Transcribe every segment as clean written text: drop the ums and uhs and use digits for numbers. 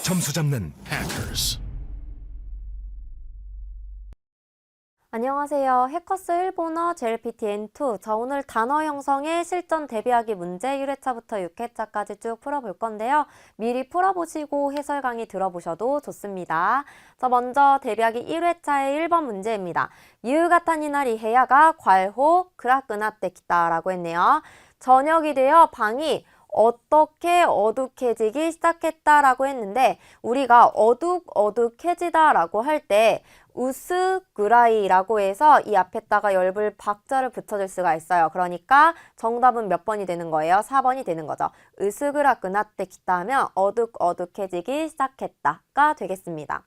점수 잡는 Hackers. 안녕하세요. 해커스 일본어 JLPT-N2. 자, 오늘 단어 형성의 실전 대비하기 문제 1회차부터 6회차까지 쭉 풀어볼 건데요. 미리 풀어보시고 해설 강의 들어보셔도 좋습니다. 자, 먼저 대비하기 1회차의 1번 문제입니다. 유가타니나리 헤야가 괄호 그라끄나떼키다라고 했네요. 저녁이 되어 방이 어떻게 어둑해지기 시작했다라고 했는데 우리가 어둑어둑해지다라고 할 때 우스그라이라고 해서 이 앞에다가 열불 박자를 붙여줄 수가 있어요. 그러니까 정답은 몇 번이 되는 거예요? 4번이 되는 거죠. 으스그라끄나떼키다 하면 어둑어둑해지기 시작했다가 되겠습니다.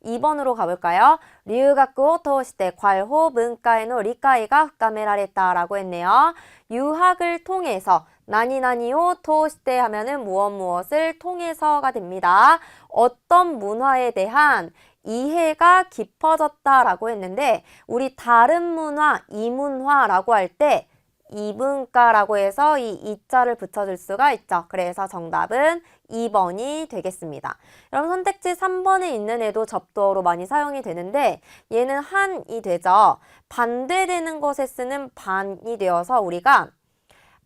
2번으로 가볼까요? 류가쿠 토시테 괄호 문과에노 리카이가 후카메라레타라고 했네요. 유학을 통해서 나니나니오 토시테 하면은 무엇을 통해서가 됩니다. 어떤 문화에 대한 이해가 깊어졌다라고 했는데 우리 다른 문화, 이문화라고 할 때 이문가라고 해서 이 이자를 붙여줄 수가 있죠. 그래서 정답은 2번이 되겠습니다. 여러분 선택지 3번에 있는 애도 접두어로 많이 사용이 되는데 얘는 한이 되죠. 반대되는 것에 쓰는 반이 되어서 우리가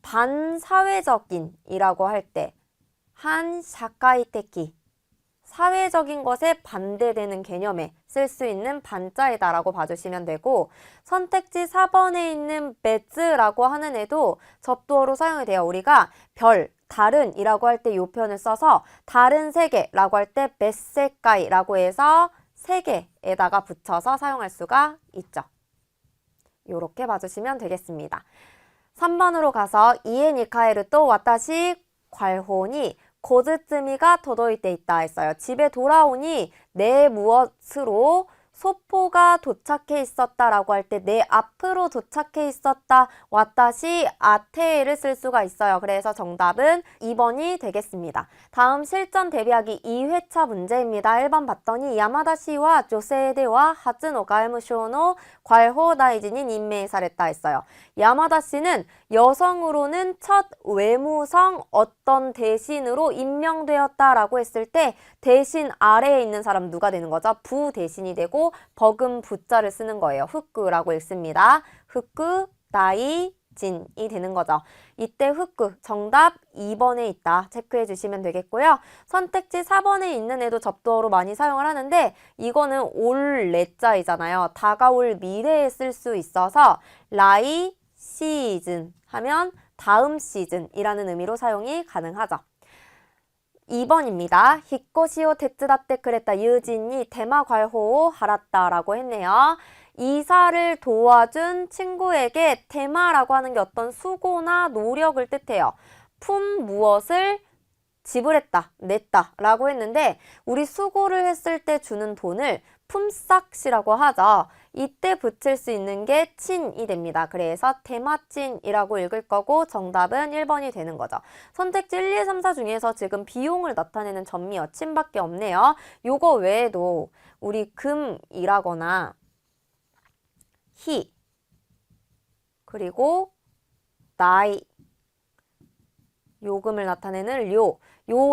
반사회적인이라고 할 때 한 샤카이테키 사회적인 것에 반대되는 개념에 쓸 수 있는 반자이다라고 봐주시면 되고 선택지 4번에 있는 베즈라고 하는 애도 접두어로 사용이 돼요. 우리가 별, 다른이라고 할 때 이 표현을 써서 다른 세계라고 할 때 베세카이라고 해서 세계에다가 붙여서 사용할 수가 있죠. 이렇게 봐주시면 되겠습니다. 3번으로 가서 이에니카에르 또 와타시 괄호니 고즈츠미가 도도이때 있다 했어요. 집에 돌아오니 내 무엇으로 소포가 도착해 있었다라고 할 때 내 앞으로 도착해 있었다 와타시 아테를 쓸 수가 있어요. 그래서 정답은 2번이 되겠습니다. 다음 실전 대비하기 2회차 문제입니다. 1번 봤더니 야마다시와 조세대와 하즈노 가이무쇼노 괄호 다이진인 임메이사랬다 했어요. 야마다시는 여성으로는 첫 외무성 어떤 대신으로 임명되었다라고 했을 때 대신 아래에 있는 사람 누가 되는 거죠? 부 대신이 되고 버금 부자를 쓰는 거예요. 후쿠라고 읽습니다. 후쿠 다이진이 되는 거죠. 이때 후쿠 정답 2번에 있다. 체크해 주시면 되겠고요. 선택지 4번에 있는 애도 접두어로 많이 사용을 하는데 이거는 올 레자이잖아요. 다가올 미래에 쓸 수 있어서 라이 시즌 하면 다음 시즌이라는 의미로 사용이 가능하죠. 2번입니다. 히코시오 테츠다떼 그랬다 유진이 테마 괄호 하랐다라고 했네요. 이사를 도와준 친구에게 테마라고 하는 게 어떤 수고나 노력을 뜻해요. 품 무엇을 지불했다, 냈다 라고 했는데 우리 수고를 했을 때 주는 돈을 품삯이라고 하죠. 이때 붙일 수 있는 게 친이 됩니다. 그래서 테마친이라고 읽을 거고 정답은 1번이 되는 거죠. 선택지 1, 2, 3, 4 중에서 지금 비용을 나타내는 전미어 친밖에 없네요. 요거 외에도 우리 금이라거나 히 그리고 나이 요금을 나타내는 요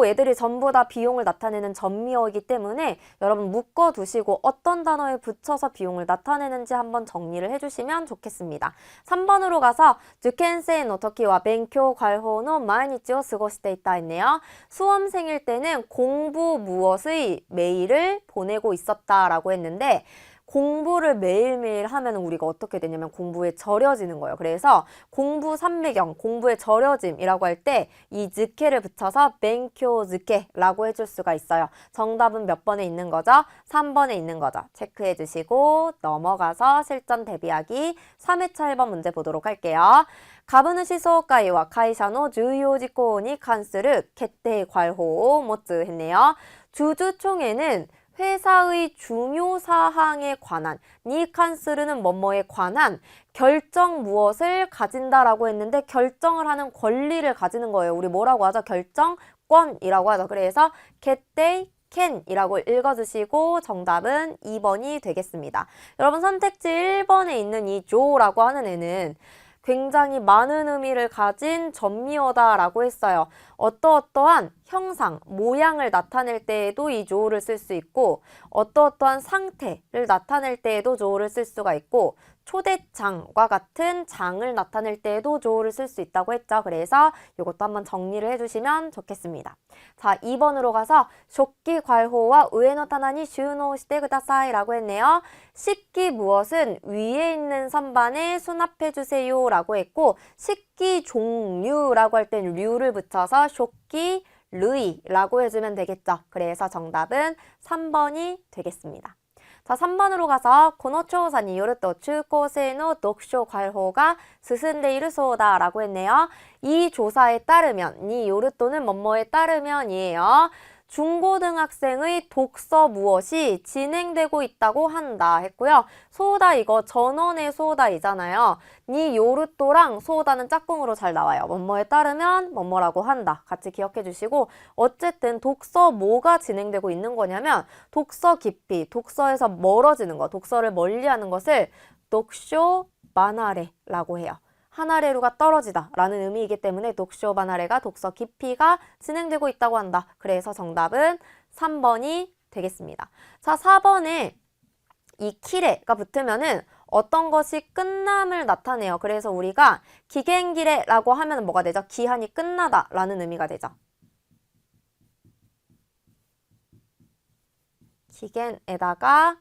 애들이 전부 다 비용을 나타내는 전미어이기 때문에 여러분 묶어두시고 어떤 단어에 붙여서 비용을 나타내는지 한번 정리를 해주시면 좋겠습니다. 3번으로 가서 주켄세이 노토키와 벤쿄 괄호노 마이니치오 스고시테 있다 했네요. 수험생일 때는 공부 무엇의 매일을 보내고 있었다라고 했는데 공부를 매일매일 하면 우리가 어떻게 되냐면 공부에 절여지는 거예요. 그래서 공부 삼매경, 공부에 절여짐이라고 할 때 이 즈케를 붙여서 벤쿄 즈케라고 해줄 수가 있어요. 정답은 몇 번에 있는 거죠? 3번에 있는 거죠. 체크해 주시고 넘어가서 실전 대비하기 3회차 1번 문제 보도록 할게요. 가부누시 소가이와 카이샤노 주요 지코니 칸스르決定 괄호 모츠 했네요. 주주총회는 회사의 중요 사항에 관한 니칸스르는 뭐뭐에 관한 결정 무엇을 가진다라고 했는데 결정을 하는 권리를 가지는 거예요. 우리 뭐라고 하죠? 결정권이라고 하죠. 그래서決定 can이라고 읽어주시고 정답은 2번이 되겠습니다. 여러분 선택지 1번에 있는 이 조라고 하는 애는 굉장히 많은 의미를 가진 전미어다라고 했어요. 어떠어떠한 형상, 모양을 나타낼 때에도 이 조어를 쓸 수 있고 어떠어떠한 상태를 나타낼 때에도 조어를 쓸 수가 있고 초대장과 같은 장을 나타낼 때에도 조어를 쓸 수 있다고 했죠. 그래서 이것도 한번 정리를 해주시면 좋겠습니다. 자, 2번으로 가서 쇼키 괄호와 우에노 타나니 슈노 시테 쿠다사이라고 했네요. 식기 무엇은 위에 있는 선반에 수납해주세요 라고 했고 식기 종류라고 할 땐 류를 붙여서 쇼키 류이라고 해주면 되겠죠. 그래서 정답은 3번이 되겠습니다. 자, 3번으로 가서 고노초사니 요르토 중고생의 독쇼 괄호가 스승데이르 소다라고 했네요. 이 조사에 따르면, 이 요르토는 뭐뭐에 따르면이에요. 중고등학생의 독서 무엇이 진행되고 있다고 한다 했고요. 소다 이거 전원의 소다이잖아요. 니 요르토랑 소다는 짝꿍으로 잘 나와요. 뭐뭐에 따르면 뭐뭐라고 한다. 같이 기억해 주시고 어쨌든 독서 뭐가 진행되고 있는 거냐면 독서 깊이, 독서에서 멀어지는 거, 독서를 멀리하는 것을 독쇼 마나레라고 해요. 하나레루가 떨어지다 라는 의미이기 때문에 독쇼 바나레가 독서 깊이가 진행되고 있다고 한다. 그래서 정답은 3번이 되겠습니다. 자, 4번에 이 키레가 붙으면은 어떤 것이 끝남을 나타내요. 그래서 우리가 기겐기레라고 하면 뭐가 되죠? 기한이 끝나다 라는 의미가 되죠. 기겐에다가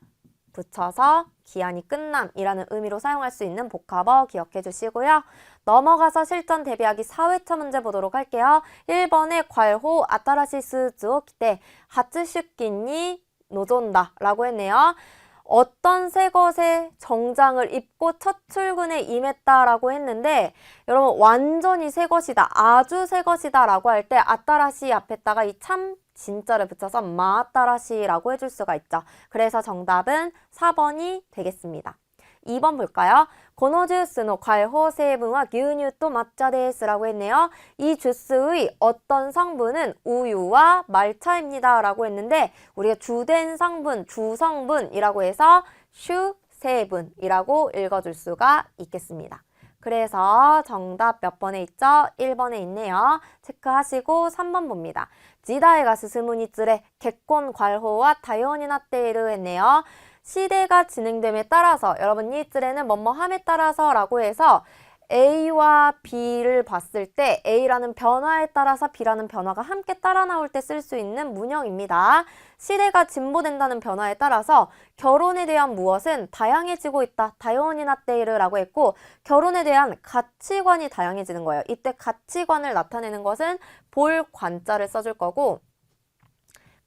붙여서 기한이 끝남이라는 의미로 사용할 수 있는 복합어 기억해 주시고요. 넘어가서 실전 대비하기 4회차 문제 보도록 할게요. 1번에 괄호 아타라시스즈오 기대 하츠슈키니 노존다 라고 했네요. 어떤 새 것의 정장을 입고 첫 출근에 임했다라고 했는데 여러분 완전히 새 것이다, 아주 새 것이다 라고 할 때 아따라시 앞에다가 이 참 진짜를 붙여서 마따라시라고 해줄 수가 있죠. 그래서 정답은 4번이 되겠습니다. 2번 볼까요? 고노 주스의 괄호成分は 牛乳と 抹茶です라고 했네요. 이 주스의 어떤 성분은 우유와 말차입니다 라고 했는데 우리가 주된 성분, 주성분이라고 해서 슈成分이라고 읽어줄 수가 있겠습니다. 그래서 정답 몇 번에 있죠? 1번에 있네요. 체크하시고 3번 봅니다. 지다에가 스스무니 츠레 객권 괄호와 다연이 나테이르 했네요. 시대가 진행됨에 따라서 여러분 이 츠레는 뭐뭐함에 따라서 라고 해서 A와 B를 봤을 때 A라는 변화에 따라서 B라는 변화가 함께 따라 나올 때 쓸 수 있는 문형입니다. 시대가 진보된다는 변화에 따라서 결혼에 대한 무엇은 다양해지고 있다. 다요니 나테이르라고 했고 결혼에 대한 가치관이 다양해지는 거예요. 이때 가치관을 나타내는 것은 볼 관자를 써줄 거고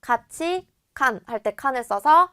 가치칸 할 때 칸을 써서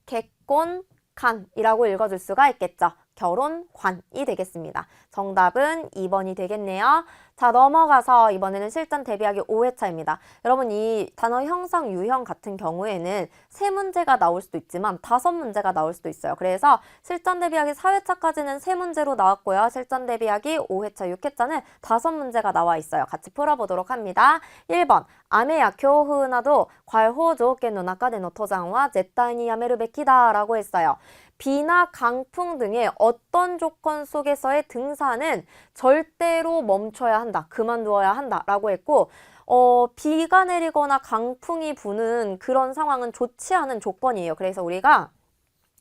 객권 칸이라고 읽어줄 수가 있겠죠. 결혼관이 되겠습니다. 정답은 2번이 되겠네요. 자, 넘어가서 이번에는 실전 대비하기 5회차입니다. 여러분 이 단어 형성, 유형 같은 경우에는 3문제가 나올 수도 있지만 5문제가 나올 수도 있어요. 그래서 실전 대비하기 4회차까지는 3문제로 나왔고요. 실전 대비하기 5회차, 6회차는 5문제가 나와 있어요. 같이 풀어보도록 합니다. 1번 아메야 교훈나도 괄호 조건の中での登山は絶対にやめるべきだ라고 했어요. 비나 강풍 등의 어떤 조건 속에서의 등산은 절대로 멈춰야 한다, 그만두어야 한다 라고 했고 비가 내리거나 강풍이 부는 그런 상황은 좋지 않은 조건이에요. 그래서 우리가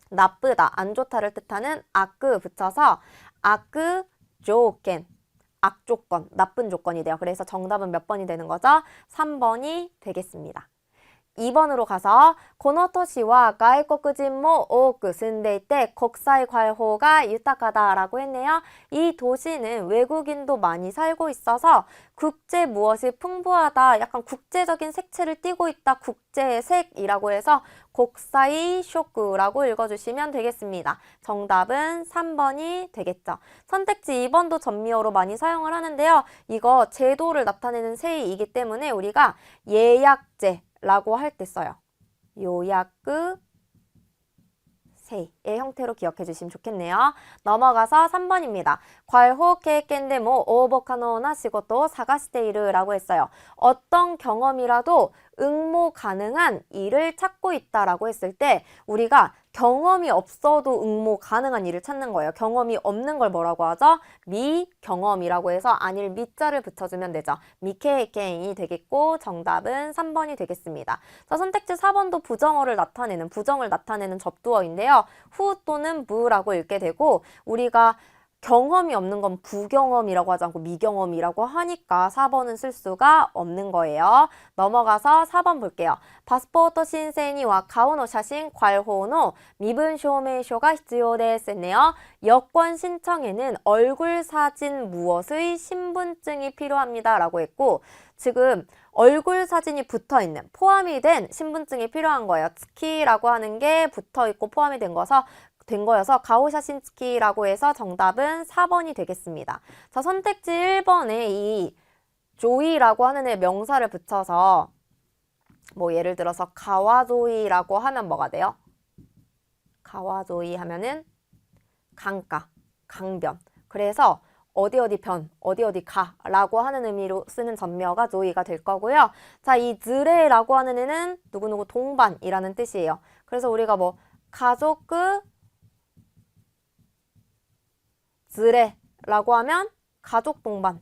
나쁘다, 안 좋다를 뜻하는 아크 붙여서 아크 조건, 악조건, 나쁜 조건이 돼요. 그래서 정답은 몇 번이 되는 거죠? 3번이 되겠습니다. 2번으로 가서 고노토시와 가이코쿠진모 오크 쓴데이때 국사의 괄호가 유타카다라고 했네요. 이 도시는 외국인도 많이 살고 있어서 국제 무엇이 풍부하다, 약간 국제적인 색채를 띠고 있다, 국제색이라고 해서 국사의 쇼크라고 읽어주시면 되겠습니다. 정답은 3번이 되겠죠. 선택지 2번도 전미어로 많이 사용을 하는데요. 이거 제도를 나타내는 세이이기 때문에 우리가 예약제 라고 할 때 써요. 요약의 세이의 형태로 기억해 주시면 좋겠네요. 넘어가서 3번입니다. 괄호経験でも応募可能な仕事を探している라고 했어요. 어떤 경험이라도 응모 가능한 일을 찾고 있다라고 했을 때 우리가 경험이 없어도 응모 가능한 일을 찾는 거예요. 경험이 없는 걸 뭐라고 하죠? 미경험이라고 해서 아닐 미자를 붙여주면 되죠. 미케이케인이 되겠고 정답은 3번이 되겠습니다. 자, 선택지 4번도 부정을 나타내는 접두어인데요. 후 또는 무라고 읽게 되고 우리가 경험이 없는 건 부경험이라고 하지 않고 미경험이라고 하니까 4번은 쓸 수가 없는 거예요. 넘어가서 4번 볼게요. 파스포르트 신세니와 가오노 샤신 괄호노 미분 쇼메이쇼가必要です네요. 여권 신청에는 얼굴 사진 무엇의 신분증이 필요합니다. 라고 했고 지금 얼굴 사진이 붙어있는 포함이 된 신분증이 필요한 거예요. 스키라고 하는 게 붙어있고 포함이 된 거여서 가오샤신츠키라고 해서 정답은 4번이 되겠습니다. 자, 선택지 1번에 이 조이라고 하는 애 명사를 붙여서 뭐 예를 들어서 가와조이라고 하면 뭐가 돼요? 가와조이 하면은 강가, 강변. 그래서 어디 가 라고 하는 의미로 쓰는 전명어가 조이가 될 거고요. 자, 이ズレ라고 하는 애는 누구누구 동반이라는 뜻이에요. 그래서 우리가 뭐 가족ズレ라고 하면 가족 동반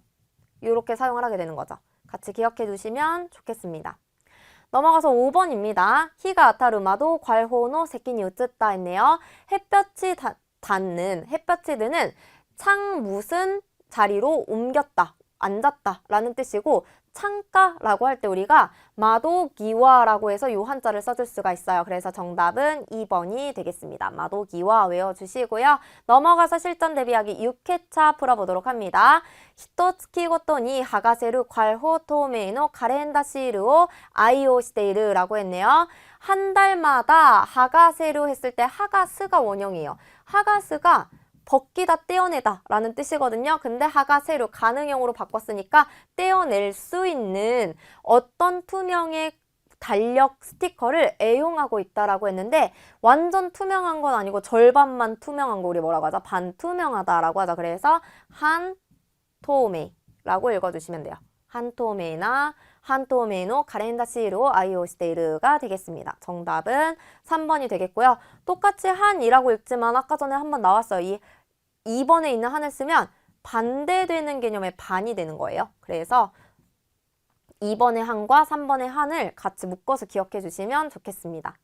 이렇게 사용을 하게 되는 거죠. 같이 기억해 두시면 좋겠습니다. 넘어가서 5번입니다. 히가 아타르마도 괄호노 세끼니 우쯔다 했네요. 햇볕이 드는 창 무슨 자리로 옮겼다, 앉았다 라는 뜻이고 창가라고 할 때 우리가 마도기와라고 해서 요 한자를 써줄 수가 있어요. 그래서 정답은 2번이 되겠습니다. 마도기와 외워주시고요. 넘어가서 실전 대비하기 6회차 풀어보도록 합니다. 히토츠키 고토니 하가세루 괄호 토메이노 카렌다 시르오 아이오 시테이르라고 했네요. 한 달마다 하가세루 했을 때 하가스가 원형이에요. 하가스가 벗기다, 떼어내다 라는 뜻이거든요. 근데 하가세루 가능형으로 바꿨으니까 떼어낼 수 있는 어떤 투명의 달력 스티커를 애용하고 있다라고 했는데 완전 투명한 건 아니고 절반만 투명한 거 우리 뭐라고 하죠? 반투명하다라고 하죠. 그래서 한토메이라고 읽어주시면 돼요. 한토메이나 한토메이노 카렌다 시로 아이오 시테이르가 되겠습니다. 정답은 3번이 되겠고요. 똑같이 한이라고 읽지만 아까 전에 한번 나왔어요. 이 2번에 있는 한을 쓰면 반대되는 개념의 반이 되는 거예요. 그래서 2번의 한과 3번의 한을 같이 묶어서 기억해 주시면 좋겠습니다.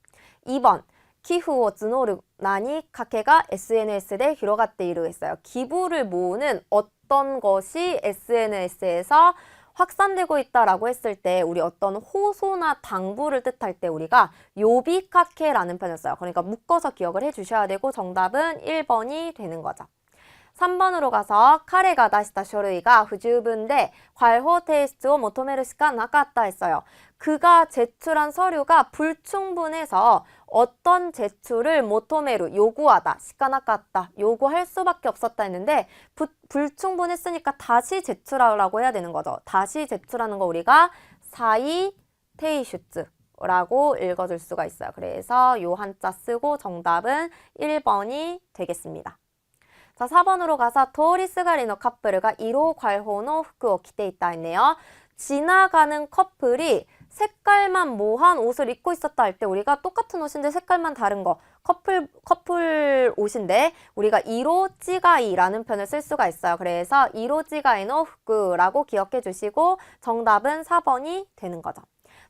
2번 기후오 즈노르 나니 카케가 SNS에 히로가테이루 했어요. 기부를 모으는 어떤 것이 SNS에서 확산되고 있다라고 했을 때 우리 어떤 호소나 당부를 뜻할 때 우리가 요비카케라는 표현을 써요. 그러니까 묶어서 기억을 해주셔야 되고 정답은 1번이 되는 거죠. 3번으로 가서 카레가 다시다 쇼르이가 후주분데 괄호 테이스트を 求めるしかなかった했어요. 그가 제출한 서류가 불충분해서 어떤 제출을 모토메루 요구하다, 시카나까다 요구할 수밖에 없었다 했는데 불충분했으니까 다시 제출하라고 해야 되는 거죠. 다시 제출하는 거 우리가 사이 테이슈츠라고 읽어줄 수가 있어요. 그래서 요 한자 쓰고 정답은 1번이 되겠습니다. 자, 4번으로 가서 도리스가리노 커플가 1호 괄호노 후쿠오 기테 있다 했네요. 지나가는 커플이 색깔만 모한 옷을 입고 있었다 할 때 우리가 똑같은 옷인데 색깔만 다른 거 커플 옷인데 우리가 1호 찌가이라는 표현을 쓸 수가 있어요. 그래서 1호 찌가이노 후쿠라고 기억해 주시고 정답은 4번이 되는 거죠.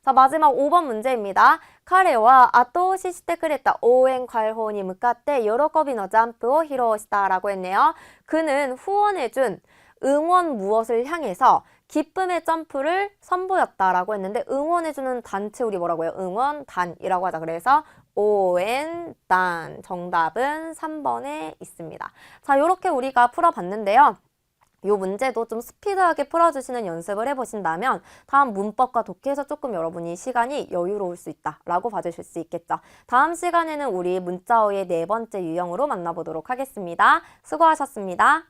자, 마지막 5번 문제입니다. 카레와 아토시 시테 그랬다 오엔 괄호니 무카테 요로코비노 점프を 披露した라고 했네요. 그는 후원해준 응원 무엇을 향해서 기쁨의 점프를 선보였다라고 했는데 응원해주는 단체 우리 뭐라고 해요? 응원단이라고 하자. 그래서 오엔단 정답은 3번에 있습니다. 자, 이렇게 우리가 풀어봤는데요. 이 문제도 좀 스피드하게 풀어주시는 연습을 해보신다면 다음 문법과 독해에서 조금 여러분이 시간이 여유로울 수 있다라고 봐주실 수 있겠죠. 다음 시간에는 우리 문자어의 4번째 유형으로 만나보도록 하겠습니다. 수고하셨습니다.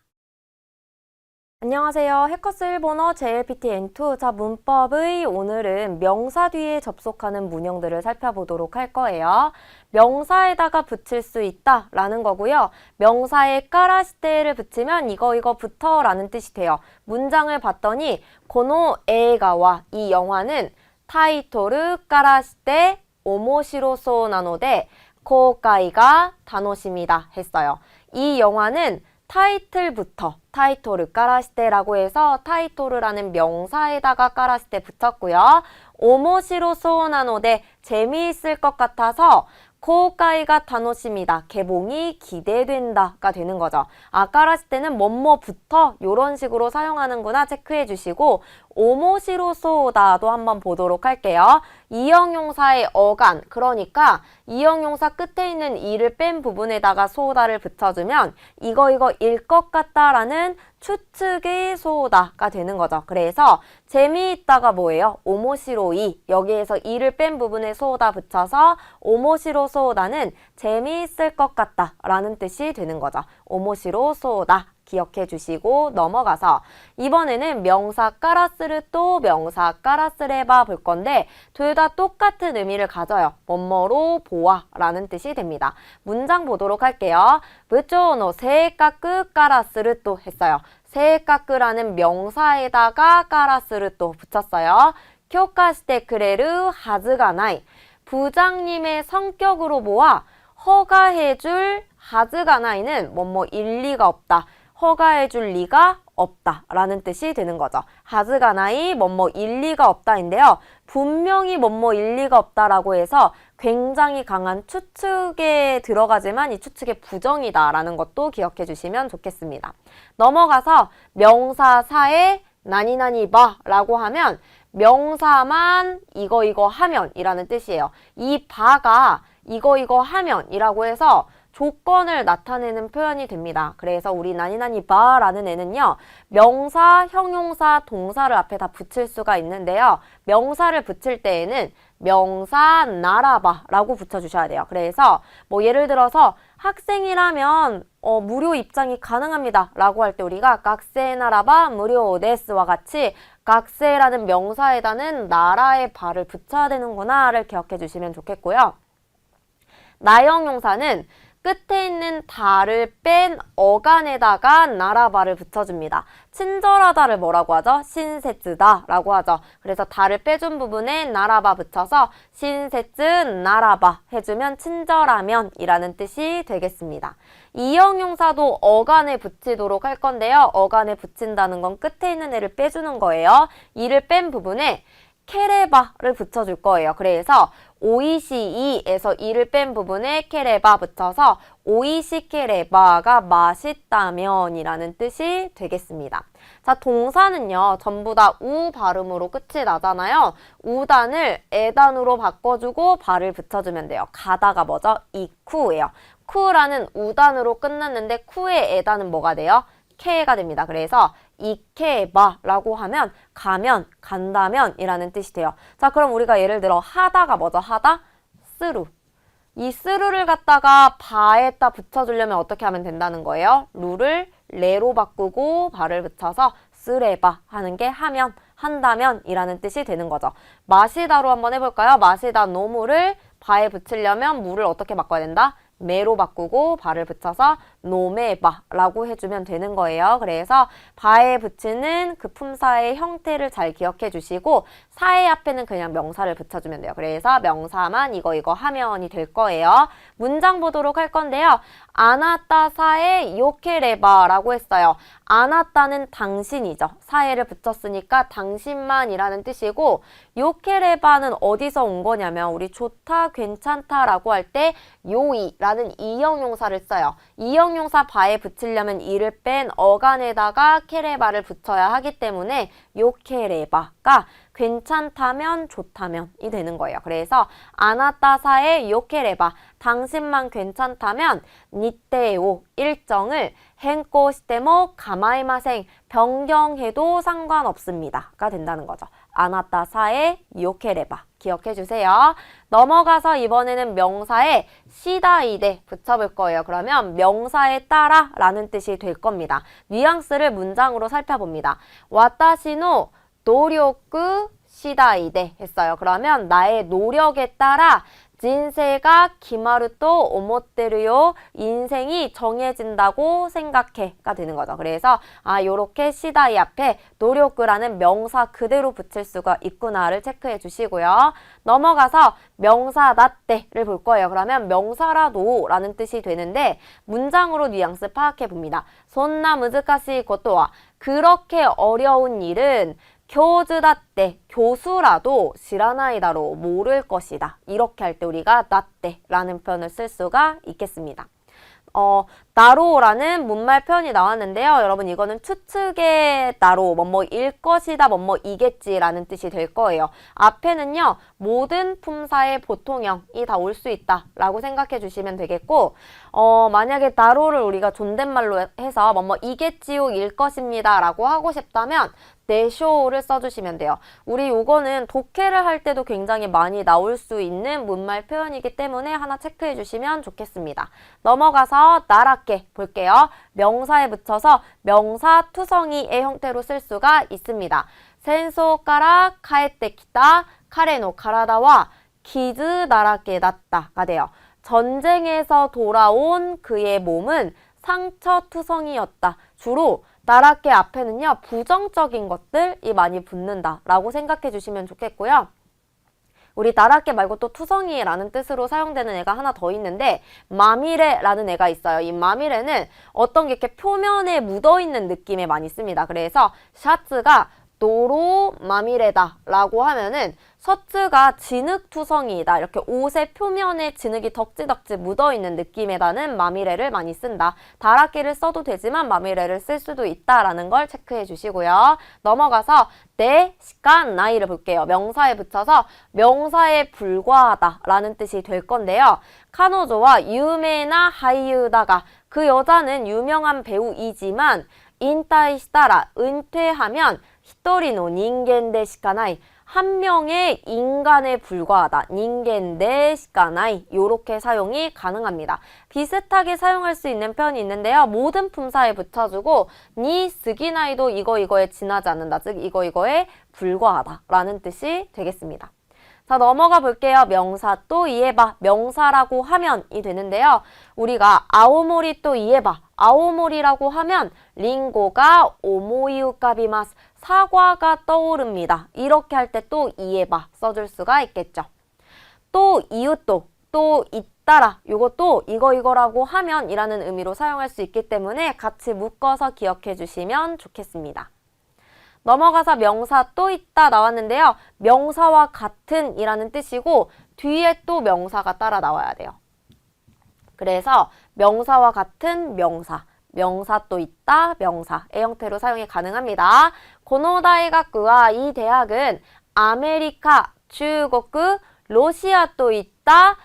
안녕하세요. 해커스 일본어 JLPT-N2. 자, 문법의 오늘은 명사 뒤에 접속하는 문형들을 살펴보도록 할 거예요. 명사에다가 붙일 수 있다 라는 거고요. 명사에 까라시테를 붙이면 이거부터 라는 뜻이 돼요. 문장을 봤더니 고노 에가와 이 영화는 타이토ルからして面白そうなので公開が楽しみだ했어요. 이 영화는 타이틀부터 타이토르 까라시테라고 해서 타이토르라는 명사에다가 까라시테 붙였고요. 오모시로소나노데 재미있을 것 같아서 고가이가 타노시미다. 개봉이 기대된다가 되는 거죠. 까라시테는 뭐뭐부터 이런 식으로 사용하는구나 체크해 주시고 오모시로소다도 한번 보도록 할게요. 이형용사의 어간, 그러니까 이형용사 끝에 있는 이를 뺀 부분에다가 소다를 붙여주면 이거일 것 같다라는 추측의 소다가 되는 거죠. 그래서 재미있다가 뭐예요? 오모시로이. 여기에서 이를 뺀 부분에 소다 붙여서 오모시로 소다는 재미있을 것 같다 라는 뜻이 되는 거죠. 오모시로 소다. 기억해 주시고 넘어가서 이번에는 명사 까라스를 또 명사 까라스레바 볼 건데 둘 다 똑같은 의미를 가져요. 뭐뭐로 보아 라는 뜻이 됩니다. 문장 보도록 할게요. 부초노 세이카쿠 까라스를 또 했어요. 세이카쿠라는 명사에다가 까라스를 또 붙였어요. 교과시테 그레르 하즈가 나이. 부장님의 성격으로 보아 허가해줄 하즈가 나이는 뭐뭐 일리가 없다. 허가해줄 리가 없다 라는 뜻이 되는 거죠. 하즈가 나이 뭐뭐 일리가 없다인데요. 분명히 뭐뭐 일리가 없다라고 해서 굉장히 강한 추측에 들어가지만 이 추측의 부정이다 라는 것도 기억해 주시면 좋겠습니다. 넘어가서 명사사에 나니나니바 라고 하면 명사만 이거 하면 이라는 뜻이에요. 이 바가 이거 하면 이라고 해서 조건을 나타내는 표현이 됩니다. 그래서 우리 나니나니바 라는 애는요. 명사, 형용사, 동사를 앞에 다 붙일 수가 있는데요. 명사를 붙일 때에는 명사 나라바 라고 붙여주셔야 돼요. 그래서 뭐 예를 들어서 학생이라면 무료 입장이 가능합니다 라고 할 때 우리가 각세 나라바 무료 데스와 같이 각세라는 명사에다는 나라의 바를 붙여야 되는구나를 기억해 주시면 좋겠고요. 나형용사는 끝에 있는 다를 뺀 어간에다가 나라바를 붙여줍니다. 친절하다를 뭐라고 하죠? 신세츠다 라고 하죠. 그래서 다를 빼준 부분에 나라바 붙여서 신세츠 나라바 해주면 친절하면 이라는 뜻이 되겠습니다. 이형용사도 어간에 붙이도록 할 건데요. 어간에 붙인다는 건 끝에 있는 애를 빼주는 거예요. 이를 뺀 부분에 케레바를 붙여줄 거예요. 그래서 오이시이에서 이를 뺀 부분에 케레바 붙여서 오이시 케레바가 맛있다면 이라는 뜻이 되겠습니다. 자, 동사는요. 전부 다 우 발음으로 끝이 나잖아요. 우단을 에단으로 바꿔주고 발을 붙여주면 돼요. 가다가 뭐죠? 이쿠예요. 쿠라는 우단으로 끝났는데 쿠의 에단은 뭐가 돼요? 케가 됩니다. 그래서 이케바라고 하면 가면, 간다면 이라는 뜻이 돼요. 자, 그럼 우리가 예를 들어 하다가 뭐죠? 하다? 스루. 이 스루를 갖다가 바에다 붙여주려면 어떻게 하면 된다는 거예요? 루를 레로 바꾸고 바를 붙여서 쓰레바 하는 게 하면, 한다면 이라는 뜻이 되는 거죠. 마시다로 한번 해볼까요? 마시다 노무를 바에 붙이려면 무를 어떻게 바꿔야 된다? 메로 바꾸고 바를 붙여서 노메바라고 해주면 되는 거예요. 그래서 바에 붙이는 그 품사의 형태를 잘 기억해 주시고 사의 앞에는 그냥 명사를 붙여주면 돼요. 그래서 명사만 이거 하면이 될 거예요. 문장 보도록 할 건데요. 아나타사에 요케레바라고 했어요. 아나타는 당신이죠. 사에를 붙였으니까 당신만이라는 뜻이고 요케레바는 어디서 온 거냐면 우리 좋다, 괜찮다라고 할 때 요이라는 이형용사를 써요. 이형용사 바에 붙이려면 이를 뺀 어간에다가 케레바를 붙여야 하기 때문에 요케레바가 괜찮다면 좋다면이 되는 거예요. 그래서 아나타사의 요케레바 당신만 괜찮다면 니테오 일정을 헨코시테모 가마이마생 변경해도 상관없습니다가 된다는 거죠. 아나타사의 요케레바 기억해 주세요. 넘어가서 이번에는 명사에 시다이데 붙여볼 거예요. 그러면 명사에 따라 라는 뜻이 될 겁니다. 뉘앙스를 문장으로 살펴봅니다. 와타시노 노력구 시다이데 했어요. 그러면 나의 노력에 따라 진세가 기마루 또 오모테르요. 인생이 정해진다고 생각해가 되는 거죠. 그래서 요렇게 시다이 앞에 노력이라는 명사 그대로 붙일 수가 있구나를 체크해 주시고요. 넘어가서 명사 나떼를 볼 거예요. 그러면 명사라도 라는 뜻이 되는데 문장으로 뉘앙스 파악해 봅니다. 손나 무즈카시 고토와 그렇게 어려운 일은 교주다떼 교수라도 시라나이다로 모를 것이다. 이렇게 할 때 우리가 나떼라는 표현을 쓸 수가 있겠습니다. 나로라는 문말 표현이 나왔는데요. 여러분 이거는 추측의 나로 뭐뭐일 것이다 뭐뭐이겠지라는 뜻이 될 거예요. 앞에는요. 모든 품사의 보통형이 다 올 수 있다 라고 생각해 주시면 되겠고 만약에 나로를 우리가 존댓말로 해서 뭐뭐이겠지요 일 것입니다 라고 하고 싶다면 네쇼를 써주시면 돼요. 우리 요거는 독해를 할 때도 굉장히 많이 나올 수 있는 문말 표현이기 때문에 하나 체크해 주시면 좋겠습니다. 넘어가서 나랗게 볼게요. 명사에 붙여서 명사 투성이의 형태로 쓸 수가 있습니다. 센소가라 카에테키타 카레노 카라다와 기즈 나랗게 났다가 돼요. 전쟁에서 돌아온 그의 몸은 상처 투성이었다. 주로 나랗게 앞에는요. 부정적인 것들이 많이 붙는다 라고 생각해 주시면 좋겠고요. 우리 나랗게 말고 또 투성이라는 뜻으로 사용되는 애가 하나 더 있는데 마미레라는 애가 있어요. 이 마미레는 어떤 게 이렇게 표면에 묻어있는 느낌에 많이 씁니다. 그래서 샤츠가 도로 마미레다 라고 하면은 셔츠가 진흙투성이다. 이렇게 옷의 표면에 진흙이 덕지덕지 묻어있는 느낌에다는 마미레를 많이 쓴다. 다라끼를 써도 되지만 마미레를 쓸 수도 있다라는 걸 체크해 주시고요. 넘어가서 내 시간 나이를 볼게요. 명사에 붙여서 명사에 불과하다 라는 뜻이 될 건데요. 카노조와 유메나 하이유다가 그 여자는 유명한 배우이지만 인타이시타라 은퇴하면 히토리노 닌겐데 시카나이 한 명의 인간에 불과하다. 닌겐데 시카나이 요렇게 사용이 가능합니다. 비슷하게 사용할 수 있는 표현이 있는데요. 모든 품사에 붙여주고 니 스기나이도 이거에 지나지 않는다. 즉 이거에 불과하다 라는 뜻이 되겠습니다. 자 넘어가 볼게요. 명사 또 이해봐. 명사라고 하면이 되는데요. 우리가 아오모리 또 이해봐. 아오모리라고 하면 링고가 오모이우까비마스 사과가 떠오릅니다. 이렇게 할 때 또 이해봐 써줄 수가 있겠죠. 또 이웃도 또 잇따라 요것도 이거라고 하면 이라는 의미로 사용할 수 있기 때문에 같이 묶어서 기억해 주시면 좋겠습니다. 넘어가서 명사 또 있다 나왔는데요. 명사와 같은 이라는 뜻이고 뒤에 또 명사가 따라 나와야 돼요. 그래서 명사와 같은 명사, 명사 또 있다, 명사의 형태로 사용이 가능합니다. 고노다이가쿠와 이 대학은 아메리카, 중국, 러시아 또 있다,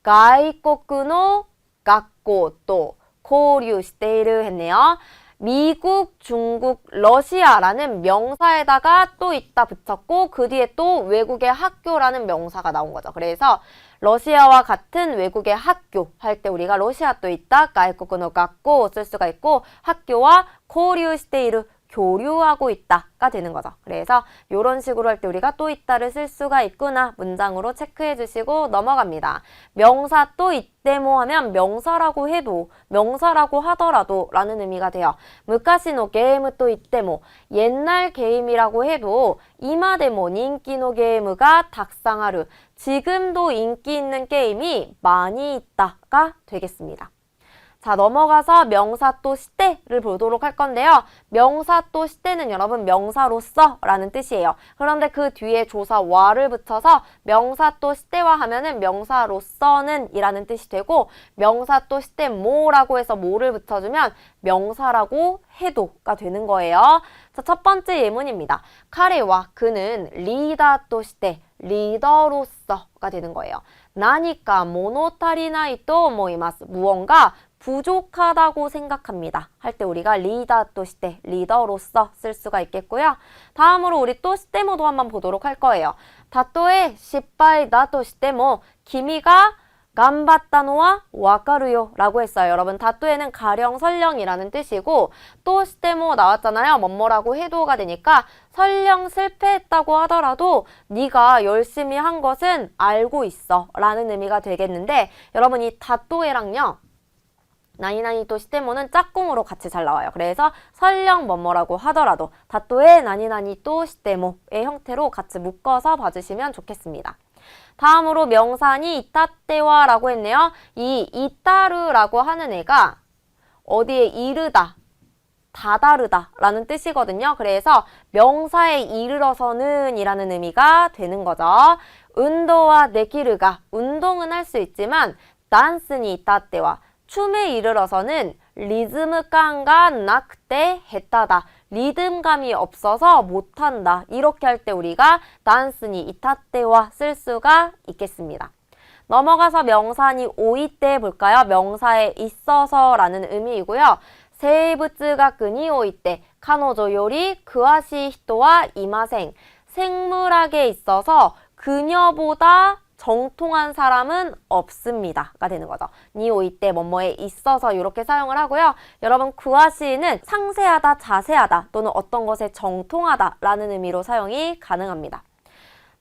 가이코쿠노 학교 또 고류 시테이르 했네요. 미국, 중국, 러시아라는 명사에다가 또 있다 붙였고 그 뒤에 또 외국의 학교라는 명사가 나온 거죠. 그래서 러시아와 같은 외국의 학교 할 때 우리가 러시아 또 있다, 가이코쿠노 학교 쓸 수가 있고 학교와 고류 시테이르 교류하고 있다가 되는 거죠. 그래서 이런 식으로 할 때 우리가 또 있다를 쓸 수가 있구나 문장으로 체크해 주시고 넘어갑니다. 명사 또 이때모 하면 명사라고 해도 명사라고 하더라도 라는 의미가 돼요. 무카시노 게임 또 이때모 옛날 게임이라고 해도 이마데모 인기노 게임가 닥상하루 지금도 인기 있는 게임이 많이 있다가 되겠습니다. 자 넘어가서 명사 또 시대를 보도록 할 건데요. 명사 또 시대는 여러분 명사로서 라는 뜻이에요. 그런데 그 뒤에 조사 와를 붙여서 명사 또 시대와 하면은 명사로서는 이라는 뜻이 되고 명사 또 시대 뭐라고 해서 뭐를 붙여주면 명사라고 해도가 되는 거예요. 자, 첫 번째 예문입니다. 카레와 그는 리더 또 시대 리더로서가 되는 거예요. 나니까 모노타리나이 또 오모이마스 무언가 부족하다고 생각합니다. 할 때 우리가 리더 또 시대, 리더로서 쓸 수가 있겠고요. 다음으로 우리 또 시대모도 한번 보도록 할 거예요. 다또의失敗だとしても 君が 간바따노와 와카루요 라고 했어요. 여러분 다또에는 가령 설령이라는 뜻이고 또 시테모 나왔잖아요. 뭐뭐라고 해도가 되니까 설령 실패했다고 하더라도 네가 열심히 한 것은 알고 있어 라는 의미가 되겠는데 여러분 이 다또에랑요. 나니나니 또 시테모는 짝꿍으로 같이 잘 나와요. 그래서 설령 뭐뭐라고 하더라도 다또에 나니나니 또 시테모의 형태로 같이 묶어서 봐주시면 좋겠습니다. 다음으로 명사니 이따떼와 라고 했네요. 이 이따르라고 하는 애가 어디에 이르다, 다다르다 라는 뜻이거든요. 그래서 명사에 이르러서는 이라는 의미가 되는 거죠. 운동와 네기르가 운동은 할 수 있지만 단스니 이따떼와 춤에 이르러서는 리즈무감가 나크때 했다다. 리듬감이 없어서 못한다. 이렇게 할 때 우리가 단스니 이타떼와 쓸 수가 있겠습니다. 넘어가서 명사니 오이때 볼까요? 명사에 있어서 라는 의미이고요. 세이부츠가쿠니 오이때 카노조 요리 그와시 히토와 이마생 생물학에 있어서 그녀보다 정통한 사람은 없습니다가 되는 거죠. 니오이때 뭐뭐에 있어서 이렇게 사용을 하고요. 여러분 구아시는 상세하다, 자세하다 또는 어떤 것에 정통하다 라는 의미로 사용이 가능합니다.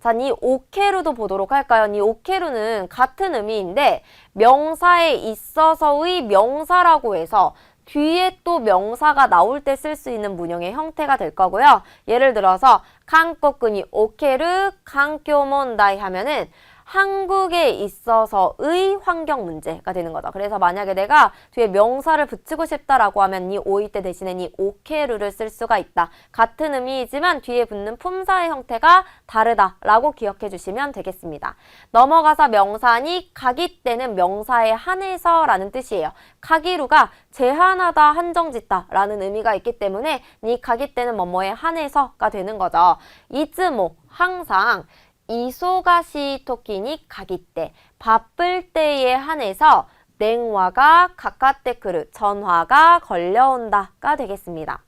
자, 니 오케루도 보도록 할까요? 니 오케루는 같은 의미인데 명사에 있어서의 명사라고 해서 뒤에 또 명사가 나올 때 쓸 수 있는 문형의 형태가 될 거고요. 예를 들어서 한국군이 오케루環境問題 하면은 한국에 있어서의 환경 문제가 되는 거죠. 그래서 만약에 내가 뒤에 명사를 붙이고 싶다라고 하면 니 오이때 대신에 니 오케루를 쓸 수가 있다. 같은 의미이지만 뒤에 붙는 품사의 형태가 다르다라고 기억해 주시면 되겠습니다. 넘어가서 명사니 가기 때는 명사에 한해서라는 뜻이에요. 가기루가 제한하다, 한정짓다 라는 의미가 있기 때문에 니 가기 때는 뭐뭐에 한해서가 되는 거죠. 이즈모 항상 이소가시 토끼니 가기 때 바쁠 때에 한해서 냉화가 가까테크르 전화가 걸려온다가 되겠습니다.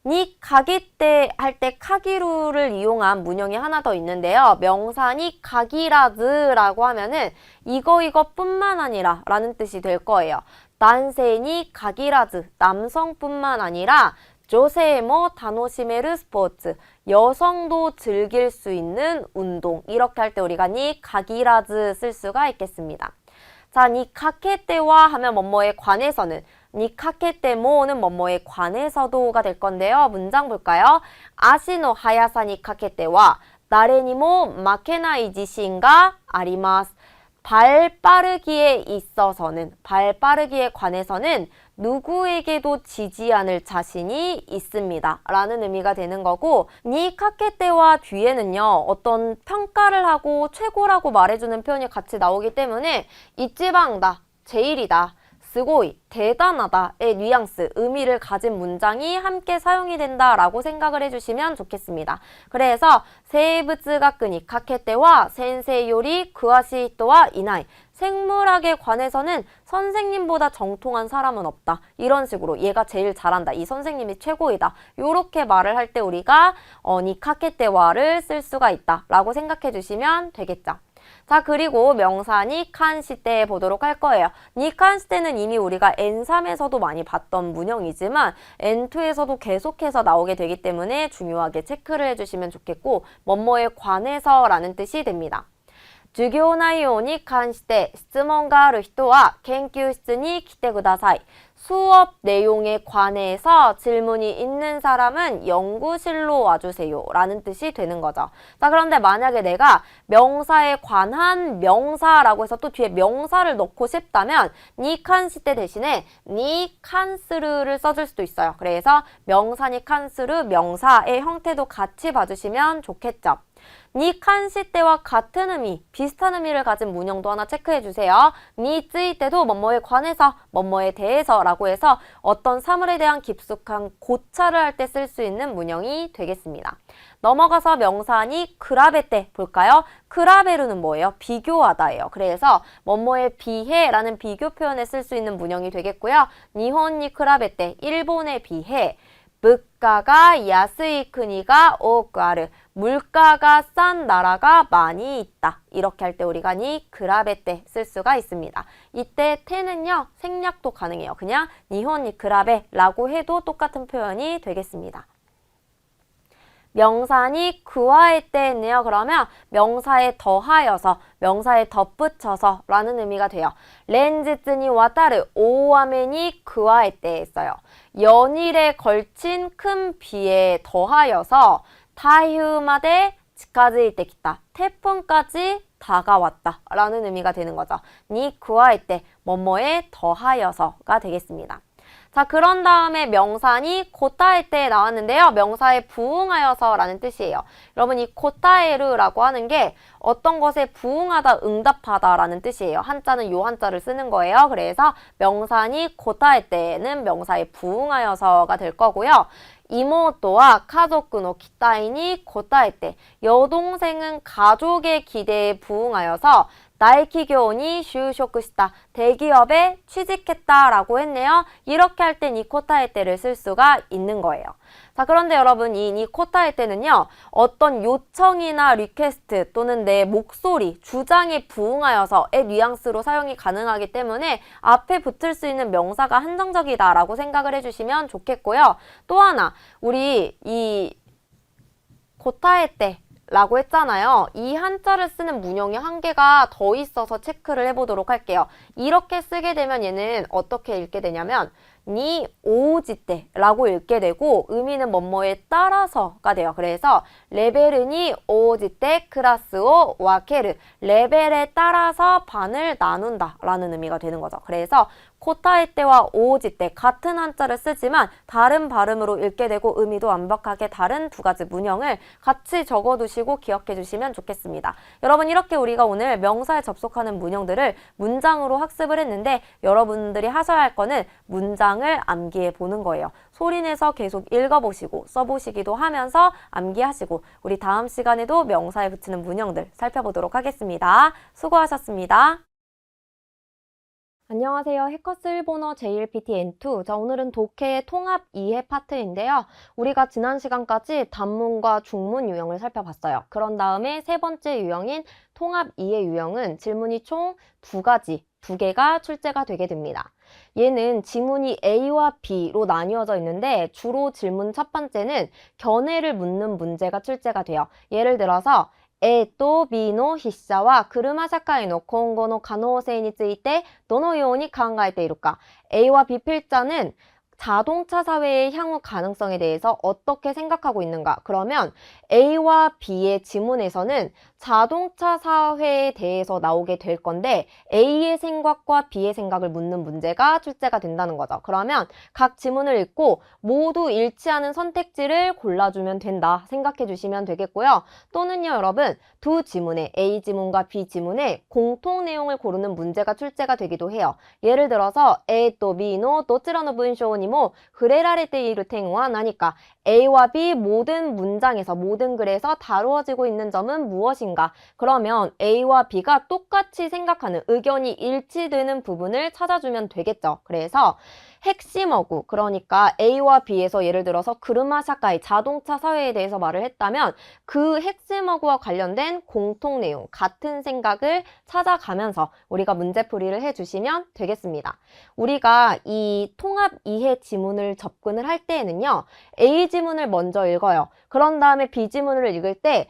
니 가기 때 할 때 카기루를 이용한 문형이 하나 더 있는데요. 명사니 가기라즈라고 하면은 이거뿐만 아니라 라는 뜻이 될 거예요. 난세니 가기라즈 남성뿐만 아니라 조세모 다노시메르 스포츠 여성도 즐길 수 있는 운동 이렇게 할 때 우리가 니 가기라즈 쓸 수가 있겠습니다. 자, 니 카케테와 하면 뭐뭐에 관해서는 니 카케테모는 뭐뭐에 관해서도가 될 건데요. 문장 볼까요? 아시노 하야사니 카케테와 나레니모 마케나이 지신가 아리마스. 발 빠르기에 있어서는, 발 빠르기에 관해서는 누구에게도 지지 않을 자신이 있습니다 라는 의미가 되는 거고 니 카케테와 뒤에는요 어떤 평가를 하고 최고라고 말해주는 표현이 같이 나오기 때문에 이치방다, 제일이다, 스고이, 대단하다의 뉘앙스, 의미를 가진 문장이 함께 사용이 된다라고 생각을 해주시면 좋겠습니다. 그래서 세이부츠가쿠니 카케테와 센세이 요리 구아시 히토와 이나이 생물학에 관해서는 선생님보다 정통한 사람은 없다. 이런 식으로 얘가 제일 잘한다. 이 선생님이 최고이다. 이렇게 말을 할 때 우리가 니 카케테와를 쓸 수가 있다 라고 생각해 주시면 되겠죠. 자, 그리고 명사 니칸시테 보도록 할 거예요. 니칸시테는 이미 우리가 N3에서도 많이 봤던 문형이지만 N2에서도 계속해서 나오게 되기 때문에 중요하게 체크를 해주시면 좋겠고 뭐뭐에 관해서 라는 뜻이 됩니다. 授業内容に関して質問がある人は研究室に来てください. 수업 내용에 관해서 질문이 있는 사람은 연구실로 와주세요 라는 뜻이 되는 거죠. 자, 그런데 만약에 내가 명사에 관한 명사라고 해서 또 뒤에 명사를 넣고 싶다면 니칸시테 대신에 니칸스르를 써줄 수도 있어요. 그래서 명사 니칸스르 명사의 형태도 같이 봐주시면 좋겠죠. 니칸시 때와 같은 의미, 비슷한 의미를 가진 문형도 하나 체크해주세요. 니쯔이 때도 뭐뭐에 관해서, 뭐뭐에 대해서 라고 해서 어떤 사물에 대한 깊숙한 고찰을 할 때 쓸 수 있는 문형이 되겠습니다. 넘어가서 명사니 그라베 때 볼까요? 그라베루는 뭐예요? 비교하다예요. 그래서 뭐뭐에 비해 라는 비교 표현에 쓸 수 있는 문형이 되겠고요. 니혼니 그라베 때 일본에 비해 물가가 야스이国가多くある. 물가가 싼 나라가 많이 있다. 이렇게 할 때 우리가 니 그라베 때 쓸 수가 있습니다. 이때 테는요, 생략도 가능해요. 그냥 니혼 니 그라베라고 해도 똑같은 표현이 되겠습니다. 명사니 구할 때는요. 그러면 명사에 더하여서, 명사에 덧붙여서 라는 의미가 돼요. 렌지츠니 와타르 오와메니 구할 때 써요. 연일에 걸친 큰 비에 더하여서 타휴마데 치카즈이테 기타, 태풍까지 다가왔다 라는 의미가 되는 거죠. 니 구할 때, 뭐뭐에 더하여서가 되겠습니다. 자, 그런 다음에 명사니 고타할 때 나왔는데요. 명사에 부응하여서 라는 뜻이에요. 여러분, 이 고타에르라고 하는 게 어떤 것에 부응하다, 응답하다 라는 뜻이에요. 한자는 요 한자를 쓰는 거예요. 그래서 명사니 고타할 때는 명사에 부응하여서가 될 거고요. 이모토와 가족노 기타이니 고타할 때, 여동생은 가족의 기대에 부응하여서 다이企業に 就職した, 대기업에 취직했다라고 했네요. 이렇게 할 때 니코타의 때를 쓸 수가 있는 거예요. 자, 그런데 여러분, 이 니코타의 때는요, 어떤 요청이나 리퀘스트 또는 내 목소리, 주장에 부응하여서의 뉘앙스로 사용이 가능하기 때문에 앞에 붙을 수 있는 명사가 한정적이다라고 생각을 해주시면 좋겠고요. 또 하나, 우리 이 고타의 때 라고 했잖아요. 이 한자를 쓰는 문형이 한 개가 더 있어서 체크를 해보도록 할게요. 이렇게 쓰게 되면 얘는 어떻게 읽게 되냐면 니 오지때 라고 읽게 되고 의미는 뭐뭐에 따라서가 돼요. 그래서 레벨은이 오지때 클래스오 와케르, 레벨에 따라서 반을 나눈다 라는 의미가 되는 거죠. 그래서 코타이 때와 오지 때 같은 한자를 쓰지만 다른 발음으로 읽게 되고 의미도 완벽하게 다른 두 가지 문형을 같이 적어두시고 기억해 주시면 좋겠습니다. 여러분, 이렇게 우리가 오늘 명사에 접속하는 문형들을 문장으로 학습을 했는데 여러분들이 하셔야 할 거는 문장을 암기해 보는 거예요. 소리내서 계속 읽어보시고 써보시기도 하면서 암기하시고 우리 다음 시간에도 명사에 붙이는 문형들 살펴보도록 하겠습니다. 수고하셨습니다. 안녕하세요. 해커스 일본어 JLPT N2. 자, 오늘은 독해의 통합 이해 파트인데요. 우리가 지난 시간까지 단문과 중문 유형을 살펴봤어요. 그런 다음에 세 번째 유형인 통합 이해 유형은 질문이 총 두 개가 출제가 되게 됩니다. 얘는 지문이 A와 B로 나뉘어져 있는데 주로 질문 첫 번째는 견해를 묻는 문제가 출제가 돼요. 예를 들어서 A と B の筆者は車社会の今後の可能性についてどのように考えているか? A와 B 필자는 자동차 사회의 향후 가능성에 대해서 어떻게 생각하고 있는가? 그러면 A와 B의 지문에서는 자동차 사회에 대해서 나오게 될 건데 A의 생각과 B의 생각을 묻는 문제가 출제가 된다는 거죠. 그러면 각 지문을 읽고 모두 일치하는 선택지를 골라주면 된다 생각해 주시면 되겠고요. 또는요, 여러분, 두 지문에 A 지문과 B 지문에 공통 내용을 고르는 문제가 출제가 되기도 해요. 예를 들어서 A と B のどちらの文章にも触れられている点は何か? A와 B 모든 문장에서, 모든 글에서 다루어지고 있는 점은 무엇인가? 그러면 A와 B가 똑같이 생각하는, 의견이 일치되는 부분을 찾아주면 되겠죠. 그래서 핵심어구, 그러니까 A와 B에서 예를 들어서 그르마 샤카이, 자동차 사회에 대해서 말을 했다면 그 핵심어구와 관련된 공통 내용, 같은 생각을 찾아가면서 우리가 문제풀이를 해주시면 되겠습니다. 우리가 이 통합 이해 지문을 접근을 할 때에는요, A 지문을 먼저 읽어요. 그런 다음에 B 지문을 읽을 때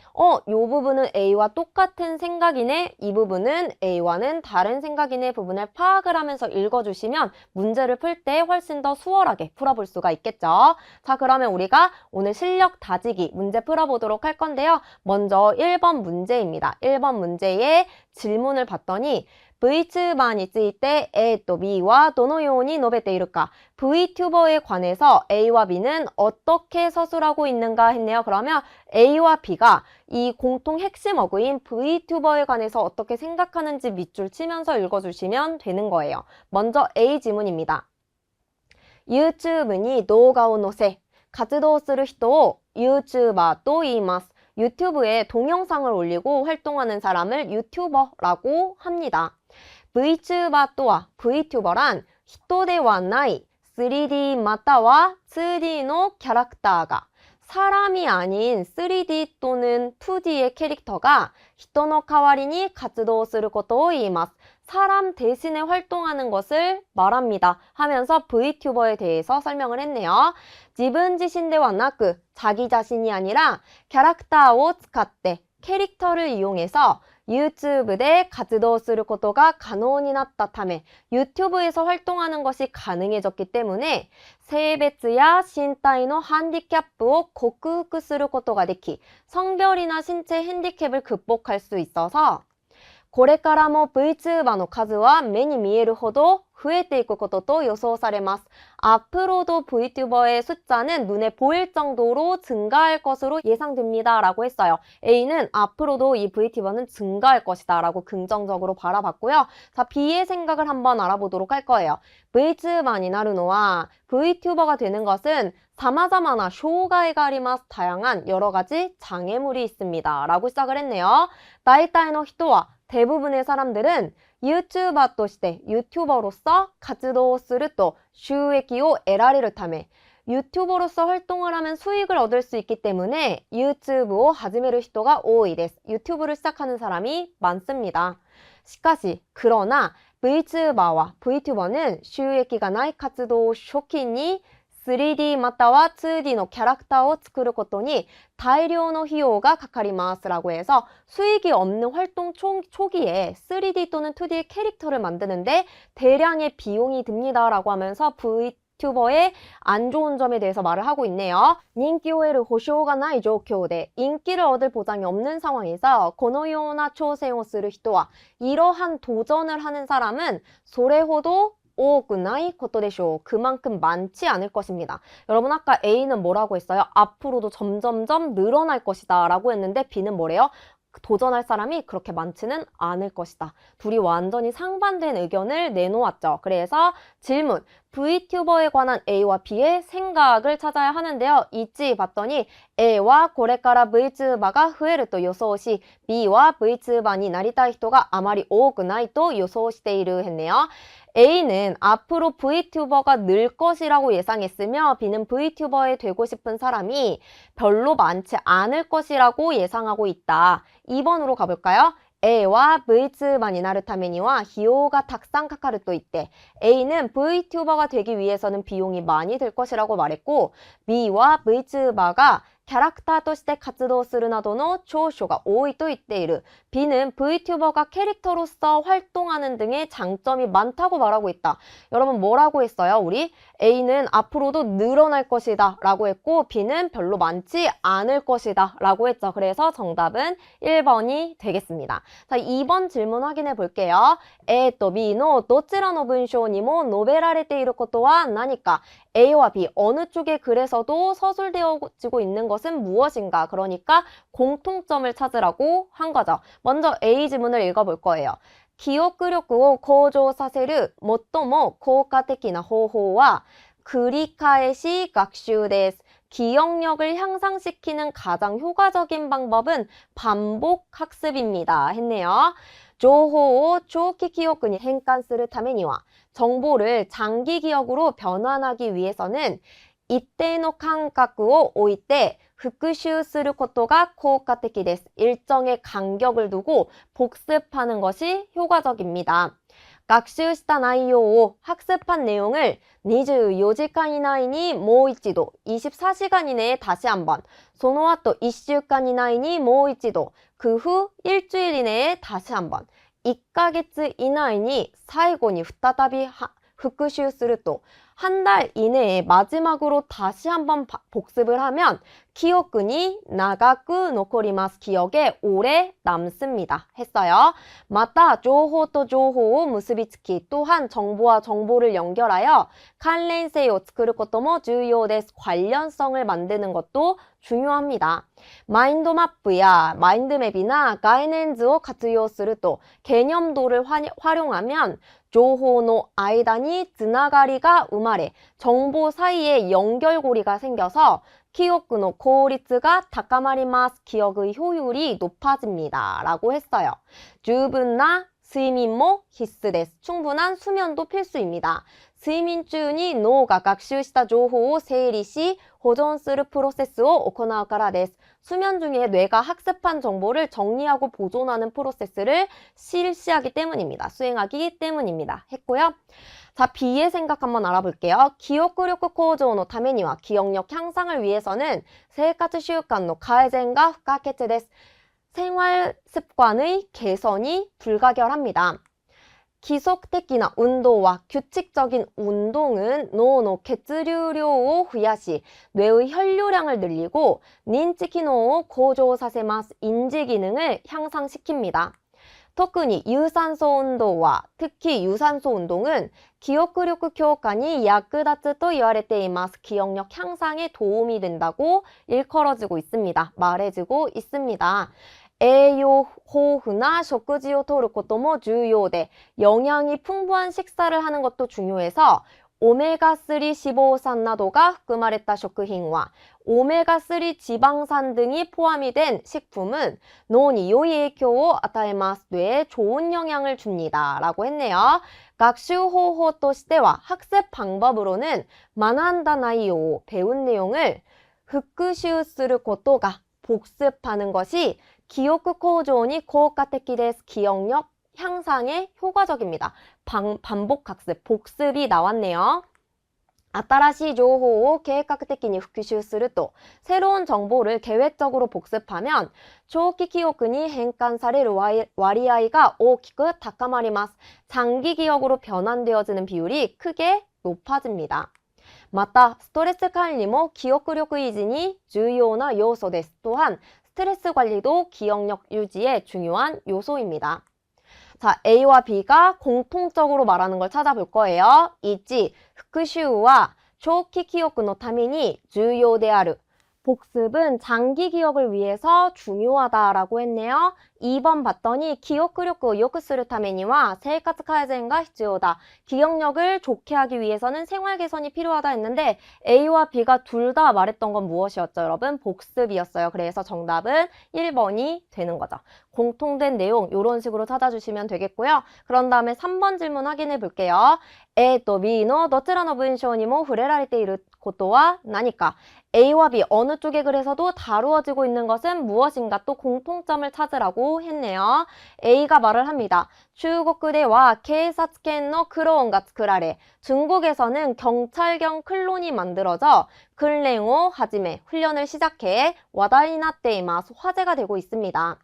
이 부분은 A와 똑같은 생각이네, 이 부분은 A와는 다른 생각이네 부분을 파악을 하면서 읽어주시면 문제를 풀 때 훨씬 더 수월하게 풀어볼 수가 있겠죠. 자, 그러면 우리가 오늘 실력 다지기 문제 풀어보도록 할 건데요. 먼저 1번 문제입니다. 1번 문제의 질문을 봤더니 VTuber에 ついて A と B와 どのように述べているか? VTuber에 관해서 A와 B는 어떻게 서술하고 있는가 했네요. 그러면 A와 B가 이 공통 핵심 어구인 VTuber에 관해서 어떻게 생각하는지 밑줄 치면서 읽어주시면 되는 거예요. 먼저 A 지문입니다. YouTube に動画を載せ活動する人を YouTuber と言います. 유튜브에 동영상을 올리고 활동하는 사람을 유튜버라고 합니다. VTuber 또한 VTuber란 人ではない 3D または 2D のキャラクターが 사람이 아닌 3D 또는 2D의 캐릭터가 人の代わりに活動することを言います. 사람 대신에 활동하는 것을 말합니다. 하면서 VTuber에 대해서 설명을 했네요. 自分自身ではなく 자기 자신이 아니라 キャラクターを使って 캐릭터를 이용해서 유튜브 대活動することが可能になったため 유튜브에서 활동하는 것이 가능해졌기 때문에性別や 身体の 핸디캡을 克服することができ 성별이나 신체 핸디캡을 극복할 수 있어서 これからも VTuber の数は目に見えるほど増えていくことと予想されます. 앞으로도 VTuber의 숫자는 눈에 보일 정도로 증가할 것으로 예상됩니다. 라고 했어요. A는 앞으로도 이 VTuber는 증가할 것이다. 라고 긍정적으로 바라봤고요. 자, B의 생각을 한번 알아보도록 할 거예요. VTuberになるのは VTuber가 되는 것은 様々な障害があります. 다양한 여러 가지 장애물이 있습니다. 라고 시작을 했네요. 大体の人は 대부분의 사람들은 유튜버 として 유튜버로서 活動すると 収益を得られるため 유튜버로서 활동을 하면 수익을 얻을 수 있기 때문에 유튜브를 始める人が多いです. 유튜브를 시작하는 사람이 많습니다. しかし, 그러나 VTuber와 VTuber는 収益がない活動を初期に 3D または 2D のキャラクターを作ることに大量の費用がかかります라고 해서 수익이 없는 활동 초기에 3D 또는 2D의 캐릭터를 만드는데 대량의 비용이 듭니다 라고 하면서 VTuber의 안 좋은 점에 대해서 말을 하고 있네요. 人気を得る保証がない状況で 인기를 얻을 보장이 없는 상황에서 このような挑戦をする人は 이러한 도전을 하는 사람은 それほど多くないことでしょう. 그만큼 많지 않을 것입니다. 여러분 아까 A는 뭐라고 했어요? 앞으로도 점점점 늘어날 것이다 라고 했는데 B는 뭐래요? 도전할 사람이 그렇게 많지는 않을 것이다. 둘이 완전히 상반된 의견을 내놓았죠. 그래서 질문, VTuber에 관한 A와 B의 생각을 찾아야 하는데요. 있지 봤더니 A와 これから VTuber가 増えると予想し B와 VTuberになりたい人があまり多くないと予想している했네요. A는 앞으로 VTuber가 늘 것이라고 예상했으며 B는 VTuber에 되고 싶은 사람이 별로 많지 않을 것이라고 예상하고 있다. 2번으로 가볼까요? A와 VTuberになるためには費用がたくさんかかると言って A는 VTuber가 되기 위해서는 비용이 많이 들 것이라고 말했고 B와 VTuber가 キャラクターとして活動するなどの長所が多いと言っている. B는 VTuber가 캐릭터로서 활동하는 등의 장점이 많다고 말하고 있다. 여러분 뭐라고 했어요? 우리 A는 앞으로도 늘어날 것이다 라고 했고 B는 별로 많지 않을 것이다 라고 했죠. 그래서 정답은 1번이 되겠습니다. 자, 2번 질문 확인해 볼게요. A と B のどちらの文章にも述べられていることは何か? A와 B 어느 쪽의 글에서도 서술되어지고 있는 것은 무엇인가? 그러니까 공통점을 찾으라고 한 거죠. 먼저 A 지문을 읽어볼 거예요. 記憶力を向上させる最も効果的な方法は繰り返し学習です. 기억력을 향상시키는 가장 효과적인 방법은 반복 학습입니다. 했네요. 情報を長期記憶に変換するためには 정보를 장기 기억으로 변환하기 위해서는 一定の間隔を置いて復習することが効果的です. 일정의 간격을 두고 복습하는 것이 효과적입니다. 学習した内容を 학습한 내용을 24時間以内にもう一度 24시간 이내에 다시 한번 その後1週間以内にもう一度 그 후 일주일 이내에 다시 한번 1ヶ月以内に最後に再び復習すると 한 달 이내에 마지막으로 다시 한번 복습을 하면 기억이 長く残ります. 기억에 오래 남습니다. 했어요. また情報と情報を結びつき 또한 정보와 정보를 연결하여 関連性を作ることも重要です. 관련성을 만드는 것도 중요합니다. 마인드맵이야 마인드맵이나 가이넨즈를 活用すると 개념도를 활용하면 情報の間につながりが生まれ 정보 사이에 연결고리가 생겨서 기억의効率が高まります. 기억의 효율이 높아집니다. 라고 했어요. 十分な睡眠も 必須です. 충분한 수면도 필수입니다. 睡眠中に脳が学習した情報を整理し保存するプロセスを行うからです. 수면 중에 뇌가 학습한 정보를 정리하고 보존하는 프로세스를 실시하기 때문입니다. 수행하기 때문입니다. 했고요. 자, B의 생각 한번 알아볼게요. 기억력向上のためには 기억력 향상을 위해서는 生活習慣の改善が不可欠です. 생활 습관의 개선이 불가결합니다. 기속적인 운동과 규칙적인 운동은脳の 血流量を増やし 뇌의 혈류량을 늘리고 認知機能を 向上させます. 인지 기능을 향상시킵니다. 特に 유산소 운동과 특히 유산소 운동은 기억력強化に役立つと言われています. 기억력 향상에 도움이 된다고 일컬어지고 있습니다. 말해주고 있습니다. 栄養豊富な食事をとることも重要で 영양이 풍부한 식사를 하는 것도 중요해서 오메가3 脂肪酸 나도가含まれた 食品과 오메가3 지방산 등이 포함이 된 식품은脳に良い影響を与えます. 뇌에 좋은 영향을 줍니다. 라고 했네요. 学習方法としては 학습 방법으로는 学んだ内容, 배운 내용을 復習することが 복습하는 것이 기억向上に効果的です. 기억력 향상에 효과적입니다. 반복 학습, 복습이 나왔네요. 新しい情報を計画的に復習すると 새로운 정보를 계획적으로 복습하면長期 기억이変換される 割合が 大きく高まります. 장기 기억으로 변환되어지는 비율이 크게 높아집니다. また 스트레스 관리も 기억력維持に 重要な要素です. 또한 스트레스 관리도 기억력 유지에 중요한 요소입니다. 자, A와 B가 공통적으로 말하는 걸 찾아볼 거예요. 있지, 復習は 長期 기억のために 重要である. 복습은 장기 기억을 위해서 중요하다라고 했네요. 2번 봤더니 기억력을 良くするためには 生活改善が必要だ. 기억력을 좋게 하기 위해서는 생활 개선이 필요하다 했는데 A와 B가 둘 다 말했던 건 무엇이었죠, 여러분? 복습이었어요. 그래서 정답은 1번이 되는 거죠. 공통된 내용 이런 식으로 찾아주시면 되겠고요. 그런 다음에 3번 질문 확인해 볼게요. A と B のどちらの文章にも触れられていることは何か? A와 B 어느 쪽의 글에서도 다루어지고 있는 것은 무엇인가? 또 공통점을 찾으라고 했네요. A가 말을 합니다. 중국대와 警察犬の 클론가 作られ 중국에서는 경찰경 클론이 만들어져訓練を 하지메 훈련을 시작해 話題になっています. 화제가 되고 있습니다.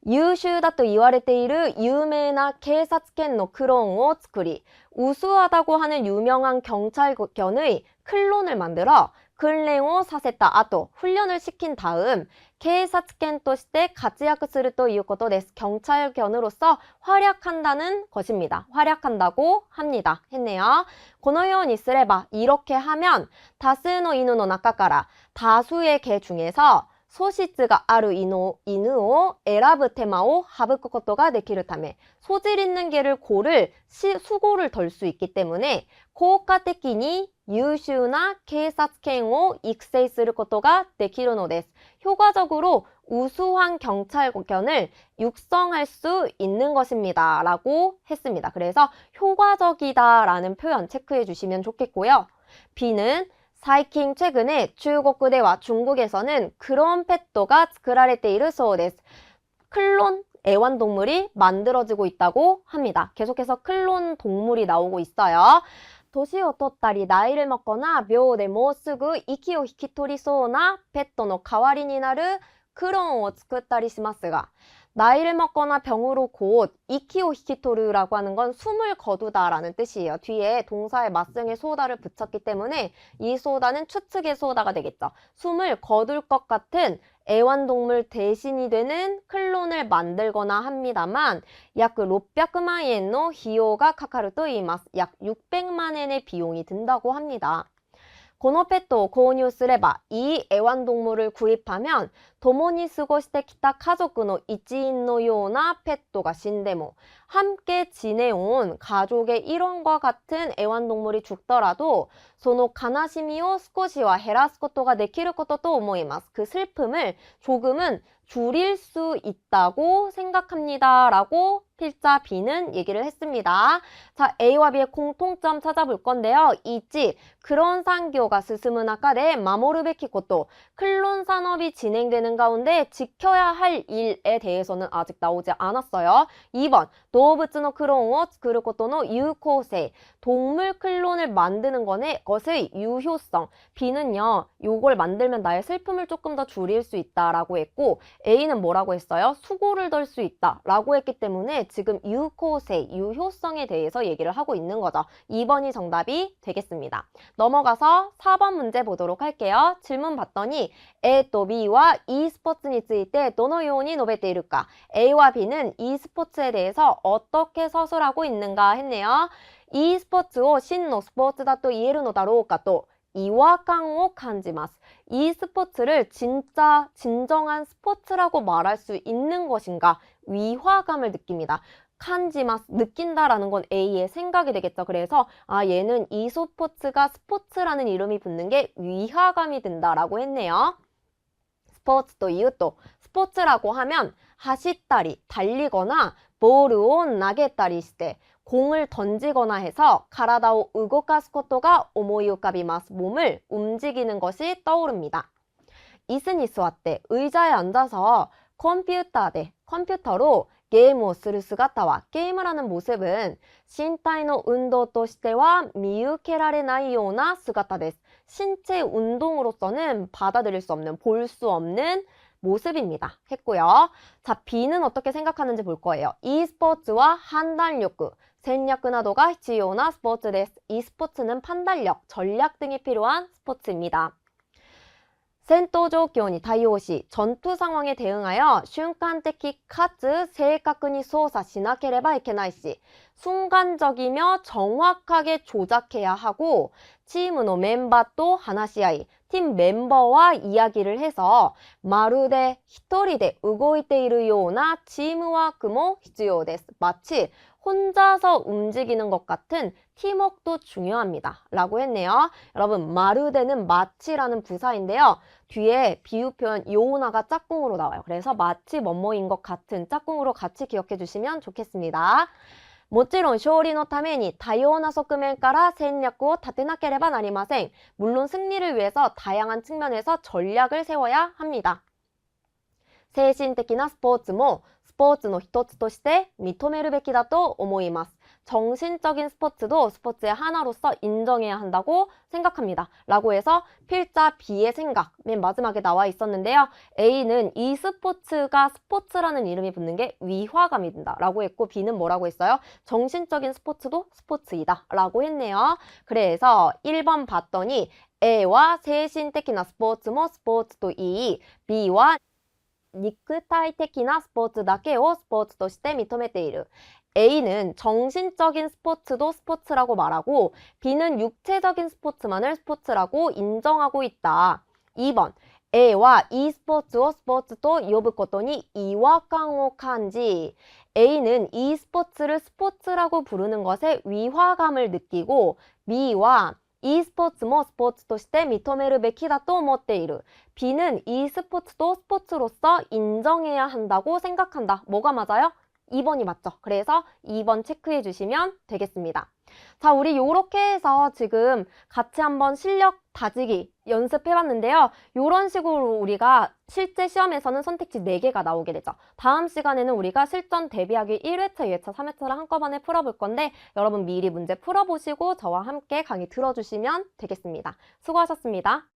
優秀だと言われている有名な警察犬のクローンを作り 우수하다고 하는 유명한 경찰견의 클론을 만들어訓練を させた後 훈련을 시킨 다음 警察犬として 活躍するということです. 경찰견으로서 활약한다는 것입니다. 활약한다고 합니다. 했네요. このようにすれば 이렇게 하면 多数の犬の中から 다수의 개 중에서 소시즈가 아루 이누を 選ぶ 테마を 省くことができるため 소질 있는 개를 고를 수고를 덜 수 있기 때문에 効果的に 優秀な警察犬を 育成することができるのです. 효과적으로 우수한 경찰견을 육성할 수 있는 것입니다. 라고 했습니다. 그래서 효과적이다라는 표현 체크해 주시면 좋겠고요. B는 最近 최근에 중국대와 중국에서는 그런 펫도가 作られているそうです. 클론 애완동물이 만들어지고 있다고 합니다. 계속해서 클론 동물이 나오고 있어요. 年を取ったり 나이를 먹거나 묘でもうすぐ息を引き取りそうな 펫의 代わりになる 클론을 作ったりしますが 나이를 먹거나 병으로 곧 이키오 히키토르라고 하는 건 숨을 거두다라는 뜻이에요. 뒤에 동사의 맞성의 소다를 붙였기 때문에 이 소다는 추측의 소다가 되겠죠. 숨을 거둘 것 같은 애완동물 대신이 되는 클론을 만들거나 합니다만 약 600만 엔의 비용가 카카르と言います. 약 600만 엔의 비용이 든다고 합니다. このペットを購入すれば이 애완동물을 구입하면 共に過ごしてきた家族の一員のようなペットが死んでも함께 지내온 가족의 일원과 같은 애완동물이 죽더라도 その悲しみを少しは減らすことができることと思います. 그 슬픔을 조금은 줄일 수 있다고 생각합니다. 라고 필자 B는 얘기를 했습니다. 자, A와 B의 공통점 찾아볼 건데요. 있지. 그런産業が 進む中で 守るべきこと. 클론 산업이 진행되는 가운데 지켜야 할 일에 대해서는 아직 나오지 않았어요. 2번. 動物のクローンを作ることの有効性. 동물 클론을 만드는 것의 유효성. B는요. 요걸 만들면 나의 슬픔을 조금 더 줄일 수 있다라고 했고 A는 뭐라고 했어요? 수고를 덜 수 있다라고 했기 때문에 지금 유효세, 유효성에 대해서 얘기를 하고 있는 거죠. 2번이 정답이 되겠습니다. 넘어가서 4번 문제 보도록 할게요. 질문 봤더니 A 또 B와 e스포츠에ついてどのように述べているか. A와 B는 e스포츠에 대해서 어떻게 서술하고 있는가 했네요. e스포츠を真のスポーツだと言えるのだろうかと違和感を感じます. e스포츠를 진짜 진정한 스포츠라고 말할 수 있는 것인가? 위화감을 느낍니다. 칸지마스, 느낀다라는 건 A의 생각이 되겠죠. 그래서 얘는 e스포츠가 스포츠라는 이름이 붙는 게 위화감이 든다라고 했네요. 스포츠 또 이유 또 스포츠라고 하면 하시다리, 달리거나 볼을 나겠다리 시대 공을 던지거나 해서 가라다오 우고카스 코토가 오모이우카비마스 몸을 움직이는 것이 떠오릅니다. 이스니 스와테 의자에 앉아서 컴퓨터로 게임을 する 姿は 게임을 하는 모습은 신타이의 운동 としては見受けられないような姿です. 신체 운동으로서는 받아들일 수 없는, 볼 수 없는 모습입니다. 했고요. 자, B는 어떻게 생각하는지 볼 거예요. e스포츠와 판단력,戦略 나도가 必要な 스포츠です. e스포츠는 판단력, 전략 등이 필요한 스포츠입니다. 戦闘状況に対応し, 전투 상황에 대응하여 순간적かつ正確に操作しなければいけないし, 순간적이며 정확하게 조작해야 하고, 팀의 멤버도 話し合い, 팀 멤버와 이야기를 해서 まるで一人で動いているような チームワークも 必要です. 마치 혼자서 움직이는 것 같은 팀워크도 중요합니다. 라고 했네요. 여러분, 마르데는 마치라는 부사인데요. 뒤에 비유 표현 요나가 짝꿍으로 나와요. 그래서 마치 뭐뭐인 것 같은 짝꿍으로 같이 기억해 주시면 좋겠습니다. もちろん勝利のために多様な側面から戦略を立てなければなりません. 물론 승리를 위해서 다양한 측면에서 전략을 세워야 합니다. 精神的なスポーツもスポーツの一つとして認めるべきだと思います. 정신적인 스포츠도 스포츠의 하나로서 인정해야 한다고 생각합니다. 라고 해서 필자 B의 생각, 맨 마지막에 나와 있었는데요. A는 이 스포츠가 스포츠라는 이름이 붙는 게 위화감이 든다 라고 했고, B는 뭐라고 했어요? 정신적인 스포츠도 스포츠이다 라고 했네요. 그래서 1번 봤더니 A와 精神的なスポーツもスポーツと言い, B와 肉体的なスポーツだけをスポーツとして認めている. A는 정신적인 스포츠도 스포츠라고 말하고 B는 육체적인 스포츠만을 스포츠라고 인정하고 있다. 2번, A와 e스포츠を 스포츠と呼ぶことに違和感を感じ, A는 e스포츠를 스포츠라고 부르는 것에 위화감을 느끼고 B와 e스포츠모 스포츠 として認めるべきだと思っている. B는 e스포츠도 스포츠로서 인정해야 한다고 생각한다. 뭐가 맞아요? 2번이 맞죠? 그래서 2번 체크해 주시면 되겠습니다. 자, 우리 요렇게 해서 지금 같이 한번 실력 다지기 연습해봤는데요. 요런 식으로 우리가 실제 시험에서는 선택지 4개가 나오게 되죠. 다음 시간에는 우리가 실전 대비하기 1회차, 2회차, 3회차를 한꺼번에 풀어볼 건데 여러분 미리 문제 풀어보시고 저와 함께 강의 들어주시면 되겠습니다. 수고하셨습니다.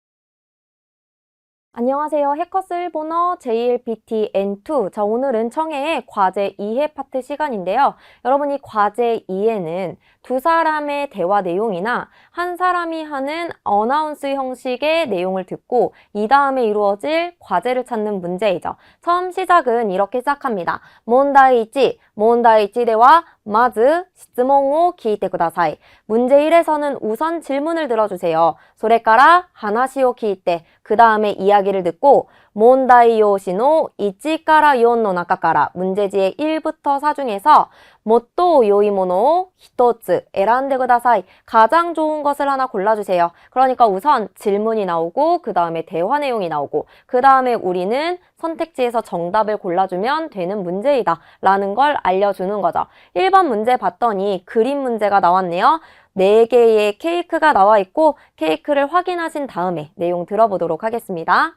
안녕하세요. 해커스 일본어 JLPT N2. 자, 오늘은 청해의 과제 2회 파트 시간인데요. 여러분, 이 과제 2회는 두 사람의 대화 내용이나 한 사람이 하는 어나운스 형식의 내용을 듣고 이 다음에 이루어질 과제를 찾는 문제이죠. 처음 시작은 이렇게 시작합니다. 문제1, 문제1 대화 마즈 질문을 聞いてください. 문제 1에서는 우선 질문을 들어주세요. それから話を聞いて그 다음에 이야기를 듣고問題用紙の1から4の中から문제지의 1부터 4 중에서 最も良いものを1つ選んでください. 가장 좋은 것을 하나 골라주세요. 그러니까 우선 질문이 나오고 그 다음에 대화 내용이 나오고 그 다음에 우리는 선택지에서 정답을 골라주면 되는 문제이다 라는 걸 알려주는 거죠. 1번 문제 봤더니 그림 문제가 나왔네요. 4개의 케이크가 나와 있고 케이크를 확인하신 다음에 내용 들어보도록 하겠습니다.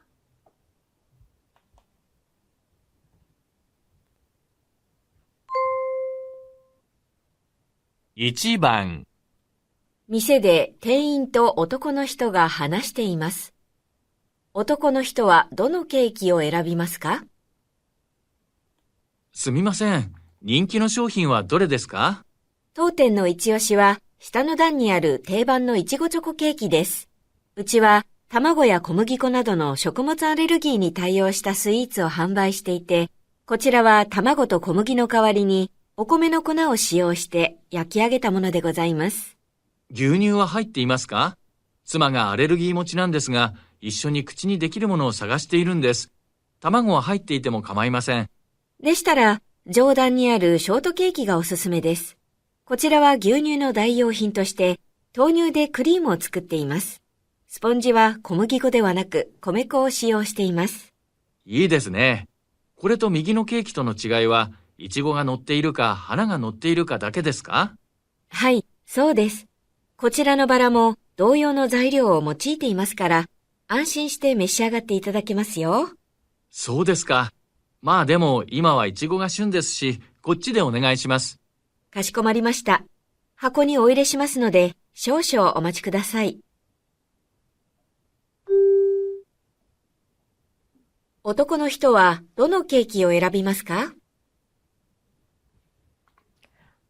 1番、店で店員と男の人が話しています。男の人はどのケーキを選びますか？すみません。人気の商品はどれですか？当店の一押しは下の段にある定番のいちごチョコケーキです。うちは卵や小麦粉などの食物アレルギーに対応したスイーツを販売していて、こちらは卵と小麦の代わりにお米の粉を使用して焼き上げたものでございます。牛乳は入っていますか？妻がアレルギー持ちなんですが、一緒に口にできるものを探しているんです。卵は入っていても構いません。でしたら、上段にあるショートケーキがおすすめです。こちらは牛乳の代用品として、豆乳でクリームを作っています。スポンジは小麦粉ではなく米粉を使用しています。いいですね。これと右のケーキとの違いは、いちごが乗っているか花が乗っているかだけですか？はい、そうです。こちらのバラも同様の材料を用いていますから、安心して召し上がっていただけますよ。そうですか。まあでも今はいちごが旬ですし、こっちでお願いします。かしこまりました。箱にお入れしますので、少々お待ちください。男の人はどのケーキを選びますか？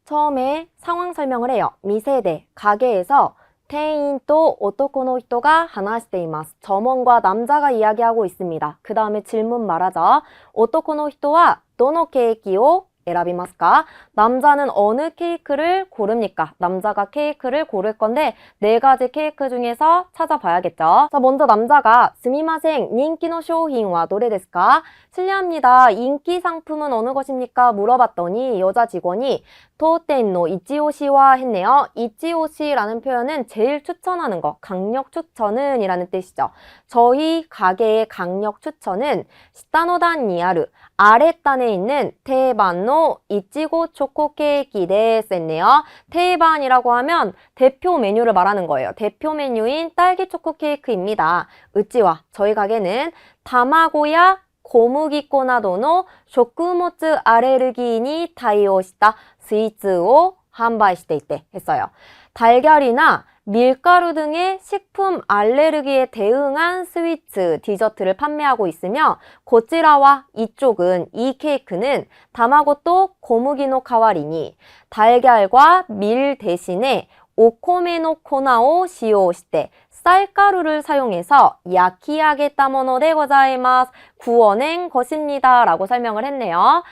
처음에 상황 설명을 해요. 미세대, 가게에서店員と 男の人が話しています. 점원과 남자가 이야기하고 있습니다. 그 다음에 질문 말하자. 男の人はどのケーキを選びますか? 남자는 어느 케이크를 고릅니까? 남자가 케이크를 고를 건데 4가지 케이크 중에서 찾아봐야겠죠. 자, 먼저 남자가 스미마생, 인기노 쇼힌와 노래ですか? 실례합니다. 인기 상품은 어느 것입니까? 물어봤더니 여자 직원이 토텐노 이치오시와 했네요. 이치오시라는 표현은 제일 추천하는 거, 강력 추천은 이라는 뜻이죠. 저희 가게의 강력 추천은 시타노단니아르 아랫단에 있는 테이반노 이치고 초코 케이크 데스 했네요. 테이반이라고 하면 대표 메뉴를 말하는 거예요. 대표 메뉴인 딸기 초코 케이크입니다. 으찌와 저희 가게는 타마고야 고무기코 나도노 쇼크모츠 아레르기니 타이오시타 스위츠を販売していて했어요. 달걀이나 밀가루 등의 식품 알레르기에 대응한 스위트, 디저트를 판매하고 있으며 고찌라와 이쪽은 이 케이크는 다마고또 고무기노 카와리니 달걀과 밀 대신에 오코메노 코나오 시오시테 쌀가루를 사용해서 야키하겠다 모노데 고자이마스 구워낸 것입니다 라고 설명을 했네요.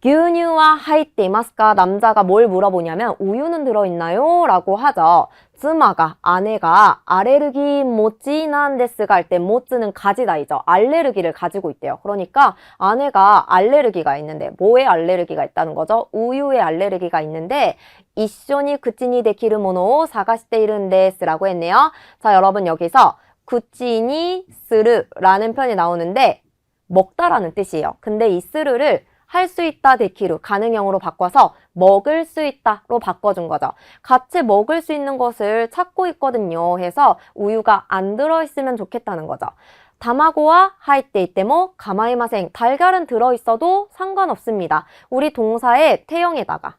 규뉴와 하이테 이마스까? 남자가 뭘 물어보냐면 우유는 들어있나요? 라고 하죠. 쯔마가 아내가 아레르기 모찌난 데스가 할 때 모찌는 가지다이죠. 알레르기를 가지고 있대요. 그러니까 아내가 알레르기가 있는데 뭐에 알레르기가 있다는 거죠? 우유에 알레르기가 있는데 이쇼니 구찌니 데키르 모노 사가시테 이른 데스라고 했네요. 자, 여러분 여기서 구찌니 스르라는 표현이 나오는데 먹다라는 뜻이에요. 근데 이 스르를 할 수 있다 데키루 가능형으로 바꿔서 먹을 수 있다로 바꿔준 거죠. 같이 먹을 수 있는 것을 찾고 있거든요 해서 우유가 안 들어있으면 좋겠다는 거죠. 다마고와 하이테 이때모 가마이마생 달걀은 들어있어도 상관없습니다. 우리 동사의 태형에다가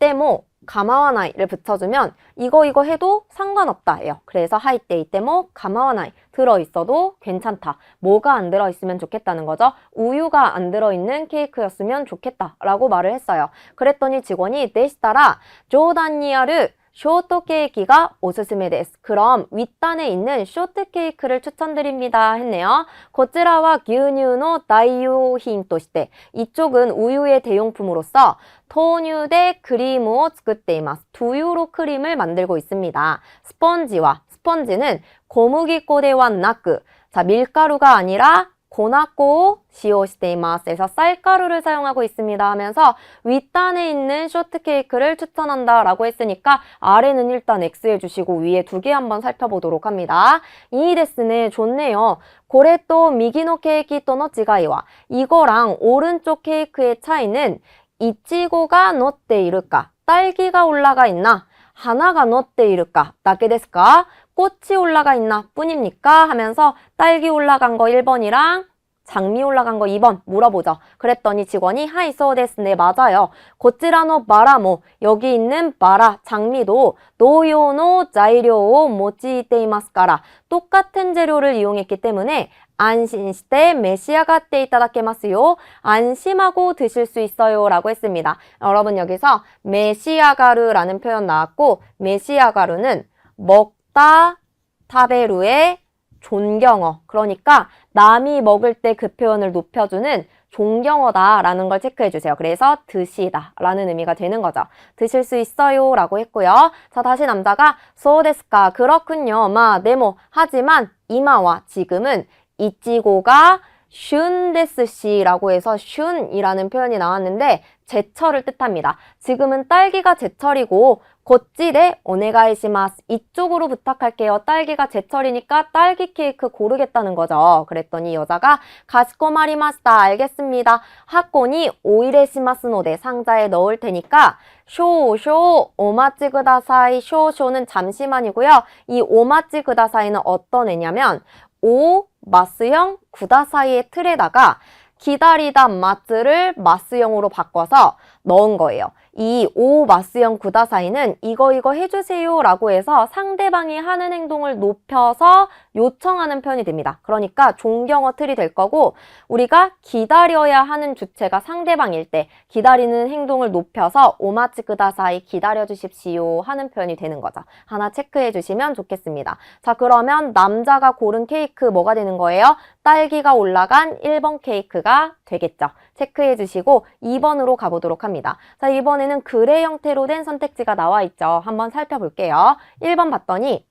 때모 가마와나이를 붙여주면 이거 해도 상관없다예요. 그래서 하이테 이때모 가마와나이 들어있어도 괜찮다. 뭐가 안 들어있으면 좋겠다는 거죠. 우유가 안 들어있는 케이크였으면 좋겠다라고 말을 했어요. 그랬더니 직원이 데시타라 조단니아르 쇼트 케이크가 오스스메 데스. 그럼 윗단에 있는 쇼트 케이크를 추천드립니다 했네요. 고찌라와 규뉴노 다이요힌として 이쪽은 우유의 대용품으로서 토뉴 대 크림을 作っています. 두유로 크림을 만들고 있습니다. 스펀지와 스펀지는 고무기꼬대와 나크, 자, 밀가루가 아니라 고나코を使用しています. 그래서 쌀가루를 사용하고 있습니다 하면서 윗단에 있는 쇼트케이크를 추천한다 라고 했으니까 아래는 일단 X 해주시고 위에 두 개 한번 살펴보도록 합니다. 이ですね, 좋네요. これと右のケーキとの違いは 이거랑 오른쪽 케이크의 차이는 이치고가 乗っているか 딸기가 올라가 있나 하나가 乗っているか だけですか 꽃이 올라가 있나 뿐입니까? 하면서 딸기 올라간 거 1번이랑 장미 올라간 거 2번 물어보죠. 그랬더니 직원이 하이そうですね 맞아요. こちらのバラも 여기 있는 바라 장미도 同様の材料を用いていますから 똑같은 재료를 이용했기 때문에 안심시대召し上がっていただけますよ. 안심하고 드실 수 있어요 라고 했습니다. 여러분 여기서召し上がる라는 표현 나왔고召し上がる는 먹다 타베루의 존경어. 그러니까 남이 먹을 때 그 표현을 높여주는 존경어다라는 걸 체크해주세요. 그래서 드시다 라는 의미가 되는 거죠. 드실 수 있어요 라고 했고요. 자, 다시 남자가 소데스까 그렇군요. 네모 하지만 이마와 지금은 이치고가 슌 데스시 라고 해서 슌이라는 표현이 나왔는데 제철을 뜻합니다. 지금은 딸기가 제철이고 고찌대 오네가이시마스 이쪽으로 부탁할게요. 딸기가 제철이니까 딸기 케이크 고르겠다는 거죠. 그랬더니 여자가 가시코마리마시다 알겠습니다. 하코니 오이레시마스노데 상자에 넣을 테니까 쇼쇼 오마치 구다사이 쇼쇼는 잠시만이고요. 이 오마치 구다사이는 어떤 애냐면 오 마스형 구다사이의 틀에다가 기다리다 마츠를 마스형으로 바꿔서 넣은 거예요. 이 오 마스형 구다사이는 이거 해주세요 라고 해서 상대방이 하는 행동을 높여서 요청하는 표현이 됩니다. 그러니까 존경어 틀이 될 거고 우리가 기다려야 하는 주체가 상대방일 때 기다리는 행동을 높여서 오마치 구다사이 기다려주십시오 하는 표현이 되는 거죠. 하나 체크해 주시면 좋겠습니다. 자, 그러면 남자가 고른 케이크 뭐가 되는 거예요? 딸기가 올라간 1번 케이크가 되겠죠. 체크해 주시고 2번으로 가보도록 합니다. 자, 이번에는 글의 형태로 된 선택지가 나와 있죠. 한번 살펴볼게요. 1번 봤더니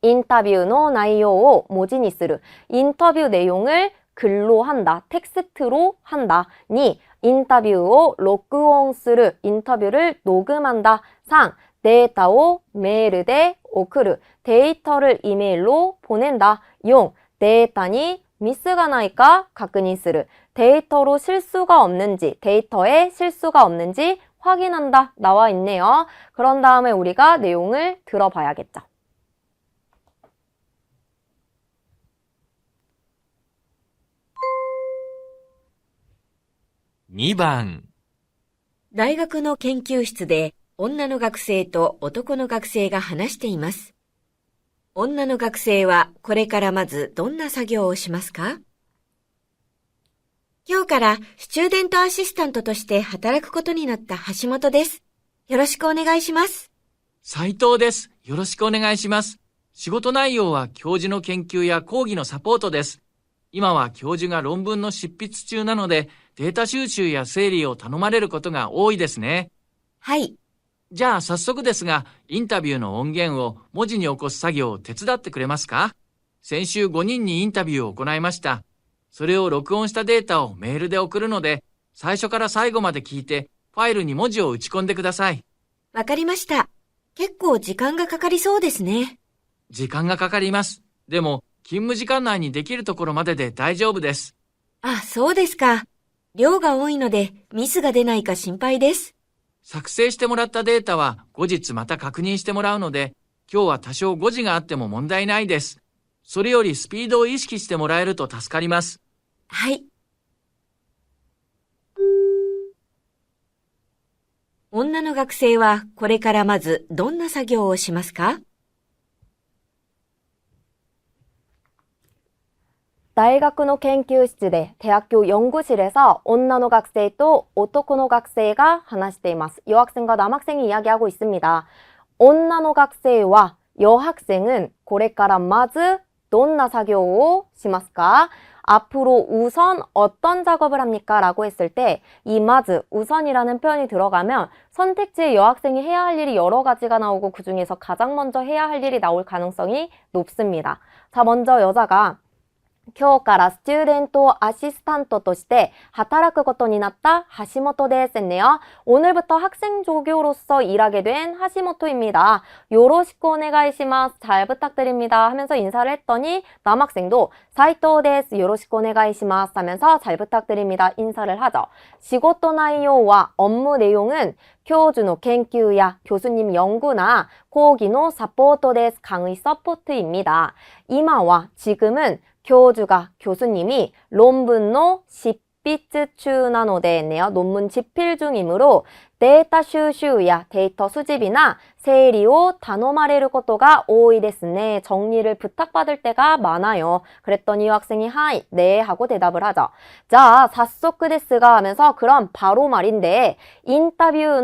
인터뷰의 내용을 모지니する 인터뷰 내용을 글로 한다, 텍스트로 한다. 니 인터뷰를録音する 인터뷰를 녹음한다. 상 데이터를 메일에 送る 데이터를 이메일로 보낸다. 용 데이터니 미스가 나이까 確認する 데이터로 실수가 없는지, 데이터에 실수가 없는지 확인한다 나와 있네요. 그런 다음에 우리가 내용을 들어봐야겠죠. 2番大学の研究室で女の学生と男の学生が話しています。女の学生はこれからまずどんな作業をしますか？今日からスチューデントアシスタントとして働くことになった橋本です。よろしくお願いします。斉藤です。よろしくお願いします。仕事内容は教授の研究や講義のサポートです。今は教授が論文の執筆中なので、データ収集や整理を頼まれることが多いですね。はい。じゃあ早速ですが、インタビューの音源を文字に起こす作業を手伝ってくれますか？先週5人にインタビューを行いました。それを録音したデータをメールで送るので、最初から最後まで聞いて、ファイルに文字を打ち込んでください。わかりました。結構時間がかかりそうですね。時間がかかります。でも、勤務時間内にできるところまでで大丈夫です。あ、そうですか。量が多いのでミスが出ないか心配です。作成してもらったデータは後日また確認してもらうので、今日は多少誤字があっても問題ないです。それよりスピードを意識してもらえると助かります。はい。女の学生はこれからまずどんな作業をしますか？大学の研究室で 대학교 연구실에서 女の学生と男の学生が話しています. 여학생과 남학생이 이야기하고 있습니다. 女の学生は 여학생은 これからまずどんな作業をしますか? 앞으로 우선 어떤 작업을 합니까? 라고 했을 때 이 마즈, 우선이라는 표현이 들어가면 선택지에 여학생이 해야 할 일이 여러 가지가 나오고 그중에서 가장 먼저 해야 할 일이 나올 가능성이 높습니다. 자, 먼저 여자가 今日からスチューデントアシスタントとして働くことになった橋本です했네요. 오늘부터 학생 조교로서 일하게 된 하시모토입니다. 요로시쿠 오네가이시마스 잘 부탁드립니다 하면서 인사를 했더니 남학생도 사이토 데스 요로시쿠 오네가이시마스 하면서 잘 부탁드립니다 인사를 하죠. 시고토 나이요와 업무 내용은 교주의研究야 교수님 연구나講義の 사포토 데스 강의 서포트입니다. 이마와 지금은 교주가 교수님이 논문의執筆中なので했네요. 논문 집필 중이므로 데이터収集야 데이터 수집이나 세리오頼まれる 것도가 多いですね. 정리를 부탁받을 때가 많아요. 그랬더니 이 학생이 하이, 네 하고 대답을 하죠. 자, 早速ですが 하면서 그럼 바로 말인데 인터뷰의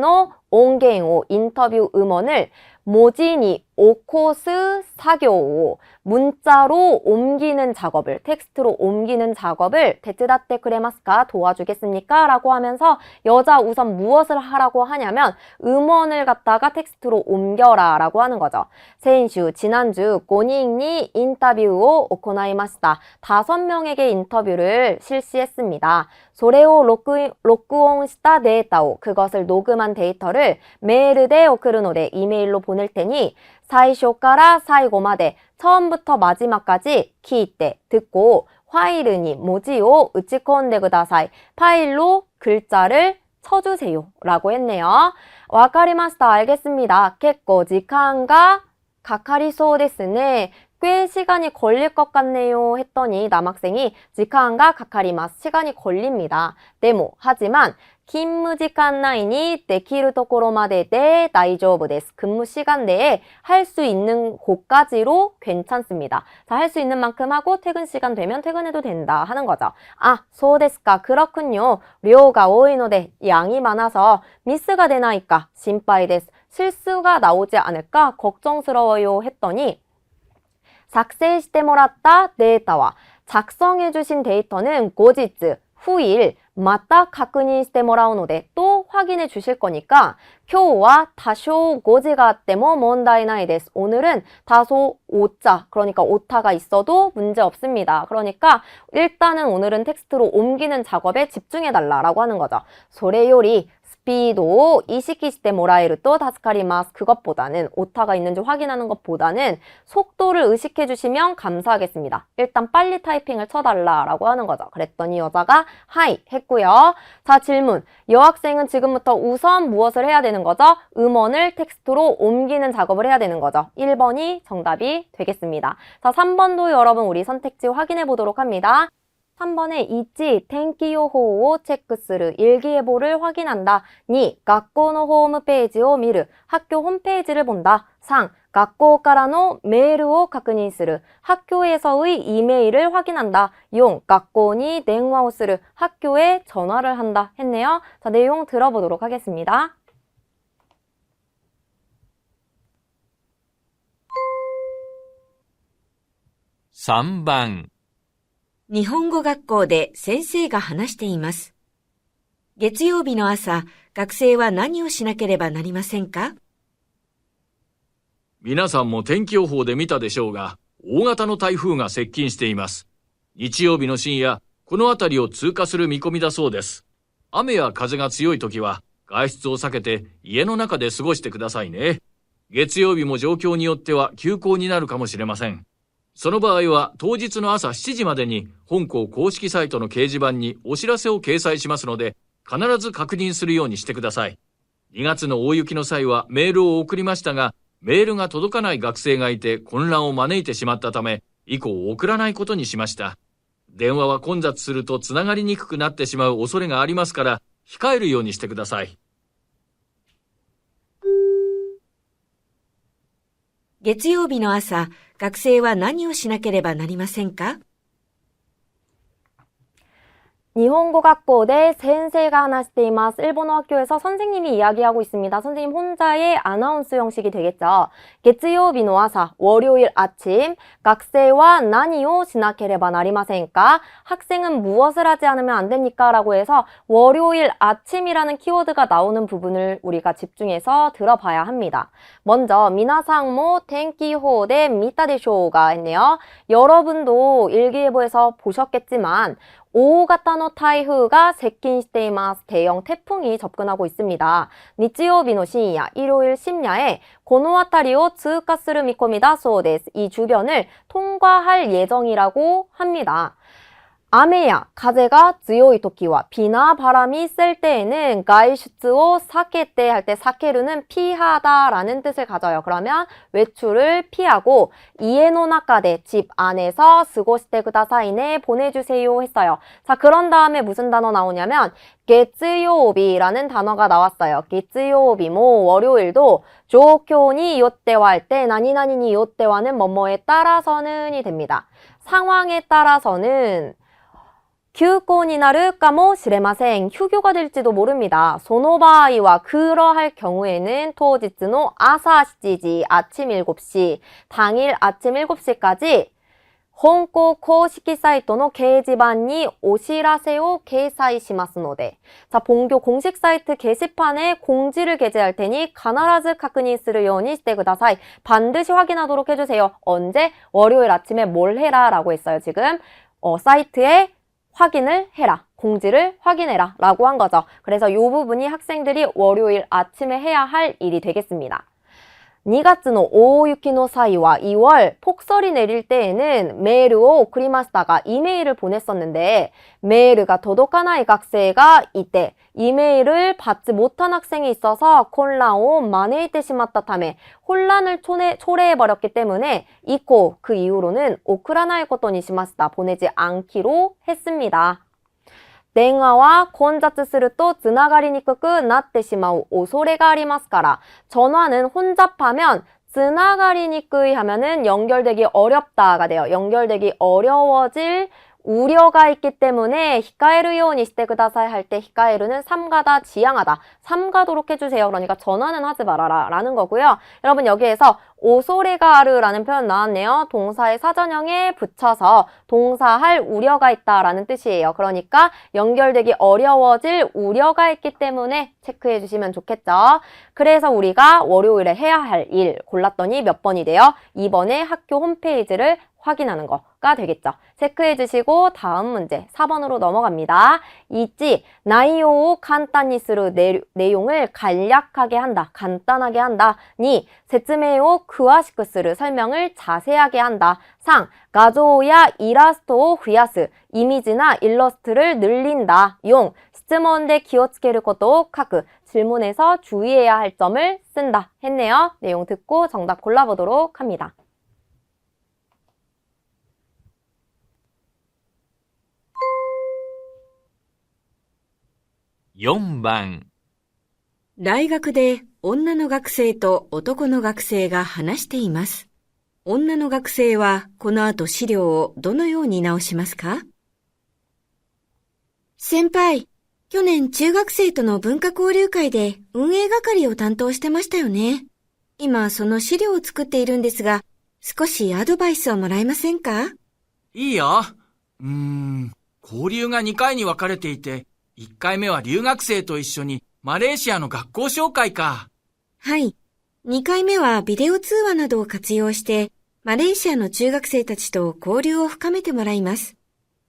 온갱 인터뷰 음원을 모진이 오코스 사교 문자로 옮기는 작업을 텍스트로 옮기는 작업을 데츠다tte 쿠레마스까 도와주겠습니까? 라고 하면서 여자 우선 무엇을 하라고 하냐면 음원을 갖다가 텍스트로 옮겨라 라고 하는 거죠.先週 지난주 5人に 인터뷰を 行いました. 5명에게 인터뷰를 실시했습니다. それを録音したデータを 그것을 녹음한 데이터를 메일에 送るので 이메일로 보낼 테니 最初から最後まで 처음부터 마지막까지 聞いて 듣고 ファイルに文字を打ち込んでください. 파일로 글자를 쳐주세요 라고 했네요. わかりました. 알겠습니다. 結構時間がかかりそうですね. 꽤 시간이 걸릴 것 같네요 했더니 남학생이 시간가 가카리마스 시간이 걸립니다. 데모 하지만勤務時間内にできるところまでで大丈夫です. 근무 시간 내에 할 수 있는 곳까지로 괜찮습니다. 자, 할 수 있는 만큼 하고 퇴근 시간 되면 퇴근해도 된다 하는 거죠. 아, そうですか. 그렇군요. 료가 多いので 양이 많아서 미스가 되나이까 心配です. 실수가 나오지 않을까 걱정스러워요 했더니 作成してもらったデータは 작성해주신 데이터는 後日 후일 また確認してもらうので 또 확인해 주실 거니까 今日は多少誤字があっても問題ないです. 오늘은 다소 오자 그러니까 오타가 있어도 문제 없습니다. 그러니까 일단은 오늘은 텍스트로 옮기는 작업에 집중해 달라라고 하는 거죠. それより 스피드を 意識してもらえると 助かります. 그것보다는 오타가 있는지 확인하는 것보다는 속도를 의식해 주시면 감사하겠습니다. 일단 빨리 타이핑을 쳐달라라고 하는 거죠. 그랬더니 여자가 하이 했고요. 자, 질문. 여학생은 지금부터 우선 무엇을 해야 되는 거죠? 음원을 텍스트로 옮기는 작업을 해야 되는 거죠. 1번이 정답이 되겠습니다. 자, 3번도 여러분 우리 선택지 확인해 보도록 합니다. 3번에 1. 텐키요호를 체크스를 일기예보를 확인한다. 2. 学校のホームページを見る 학교 홈페이지를 본다. 3. 学校からのメールを確認する 학교에서의 이메일을 확인한다. 4. 学校に電話をする 학교에 전화를 한다 했네요. 자, 내용 들어보도록 하겠습니다. 3番日本語学校で先生が話しています。月曜日の朝、学生は何をしなければなりませんか？皆さんも天気予報で見たでしょうが、大型の台風が接近しています。日曜日の深夜、この辺りを通過する見込みだそうです。雨や風が強い時は、外出を避けて家の中で過ごしてくださいね。月曜日も状況によっては休校になるかもしれません。その場合は当日の朝7時までに本校公式サイトの掲示板にお知らせを掲載しますので、必ず確認するようにしてください。2月の大雪の際はメールを送りましたが、メールが届かない学生がいて混乱を招いてしまったため、以降送らないことにしました。電話は混雑するとつながりにくくなってしまう恐れがありますから、控えるようにしてください。月曜日の朝、学生は何をしなければなりませんか？ 일본어 학교에 센세가 하나시테이마스. 일본어 학교에서 선생님이 이야기하고 있습니다. 선생님 혼자의 아나운스 형식이 되겠죠. 月曜日の朝, 월요일 아침, 学生は何をしなければなりませんか? 학생은 무엇을 하지 않으면 안 됩니까? 라고 해서 월요일 아침이라는 키워드가 나오는 부분을 우리가 집중해서 들어봐야 합니다. 먼저 미나상 모 텐키호 대 미타でしょう가 했네요. 여러분도 일기예보에서 보셨겠지만 大型の台風が接近しています. 대형 태풍이 접근하고 있습니다. 日曜日の深夜, 일요일 심야에 この辺りを通過する見込みだそうです. 이 주변을 통과할 예정이라고 합니다.雨や 風が 強い 時は 비나 바람이 셀 때에는 外出を避けて 할 때 사케루는 피하다 라는 뜻을 가져요. 그러면 외출을 피하고 家の中で 집 안에서 過ごしてくださいね 보내주세요 했어요. 자, 그런 다음에 무슨 단어 나오냐면 月曜日 라는 단어가 나왔어요. 月曜日뭐 월요일도 状況によっては 할 때何々によっては는 뭐뭐에 따라서는이 됩니다. 상황에 따라서는 休校になるかもしれません. 휴교가 될지도 모릅니다. その場合は 그러할 경우에는 当日の朝7時, 아침 7시, 당일 아침 7시까지 本校公式サイトの掲示板にお知らせを掲載しますので. 자, 본교 공식 사이트 게시판에 공지를 게재할 테니 必ず確認するようにしてください. 반드시 확인하도록 해주세요. 언제? 월요일 아침에 뭘 해라 라고 했어요. 지금 사이트에 확인을 해라. 공지를 확인해라 라고 한 거죠. 그래서 이 부분이 학생들이 월요일 아침에 해야 할 일이 되겠습니다. 2月の大雪の際は 2월 폭설이 내릴 때에는 메일을 오크리마시다가 이메일을 보냈었는데 메일가 届かない 학생가 이때 이메일을 받지 못한 학생이 있어서 혼란을招いて しまった ため 혼란을 초래해버렸기 때문에 이코 그 이후로는 오크라나이ことにしました 보내지 않기로 했습니다. 電話は混雑するとつながりにくくなってしまう恐れがありますから 전화는 혼잡하면 つながりにくい 하면은 연결되기 어렵다가 돼요. 연결되기 어려워질 우려가 있기 때문에 控えるようにしてください 할 때 控える는 삼가다, 지양하다, 삼가도록 해주세요. 그러니까 전화는 하지 말아라 라는 거고요. 여러분 여기에서 오소레가 아르라는 표현 나왔네요. 동사의 사전형에 붙여서 동사할 우려가 있다라는 뜻이에요. 그러니까 연결되기 어려워질 우려가 있기 때문에 체크해 주시면 좋겠죠. 그래서 우리가 월요일에 해야 할 일 골랐더니 몇 번이 돼요? 2번에 학교 홈페이지를 확인하는 거가 되겠죠. 체크해 주시고 다음 문제 4번으로 넘어갑니다. 있지, 나이오 간단히 쓰루 내용을 간략하게 한다, 간단하게 한다. 니, 세츠메오 쿠와시쿠 쓰루 설명을 자세하게 한다. 상, 가조야 이라스토 후야스 이미지나 일러스트를 늘린다. 용, 시즈몬데 기어츠케르 것도 카크 질문에서 주의해야 할 점을 쓴다 했네요. 내용 듣고 정답 골라보도록 합니다. 4番、大学で女の学生と男の学生が話しています。女の学生はこの後資料をどのように直しますか？先輩、去年中学生との文化交流会で運営係を担当してましたよね。今その資料を作っているんですが、少しアドバイスをもらえませんか？いいよ。交流が2回に分かれていて、1回目は留学生と一緒にマレーシアの学校紹介か。はい。2回目はビデオ通話などを活用して、マレーシアの中学生たちと交流を深めてもらいます。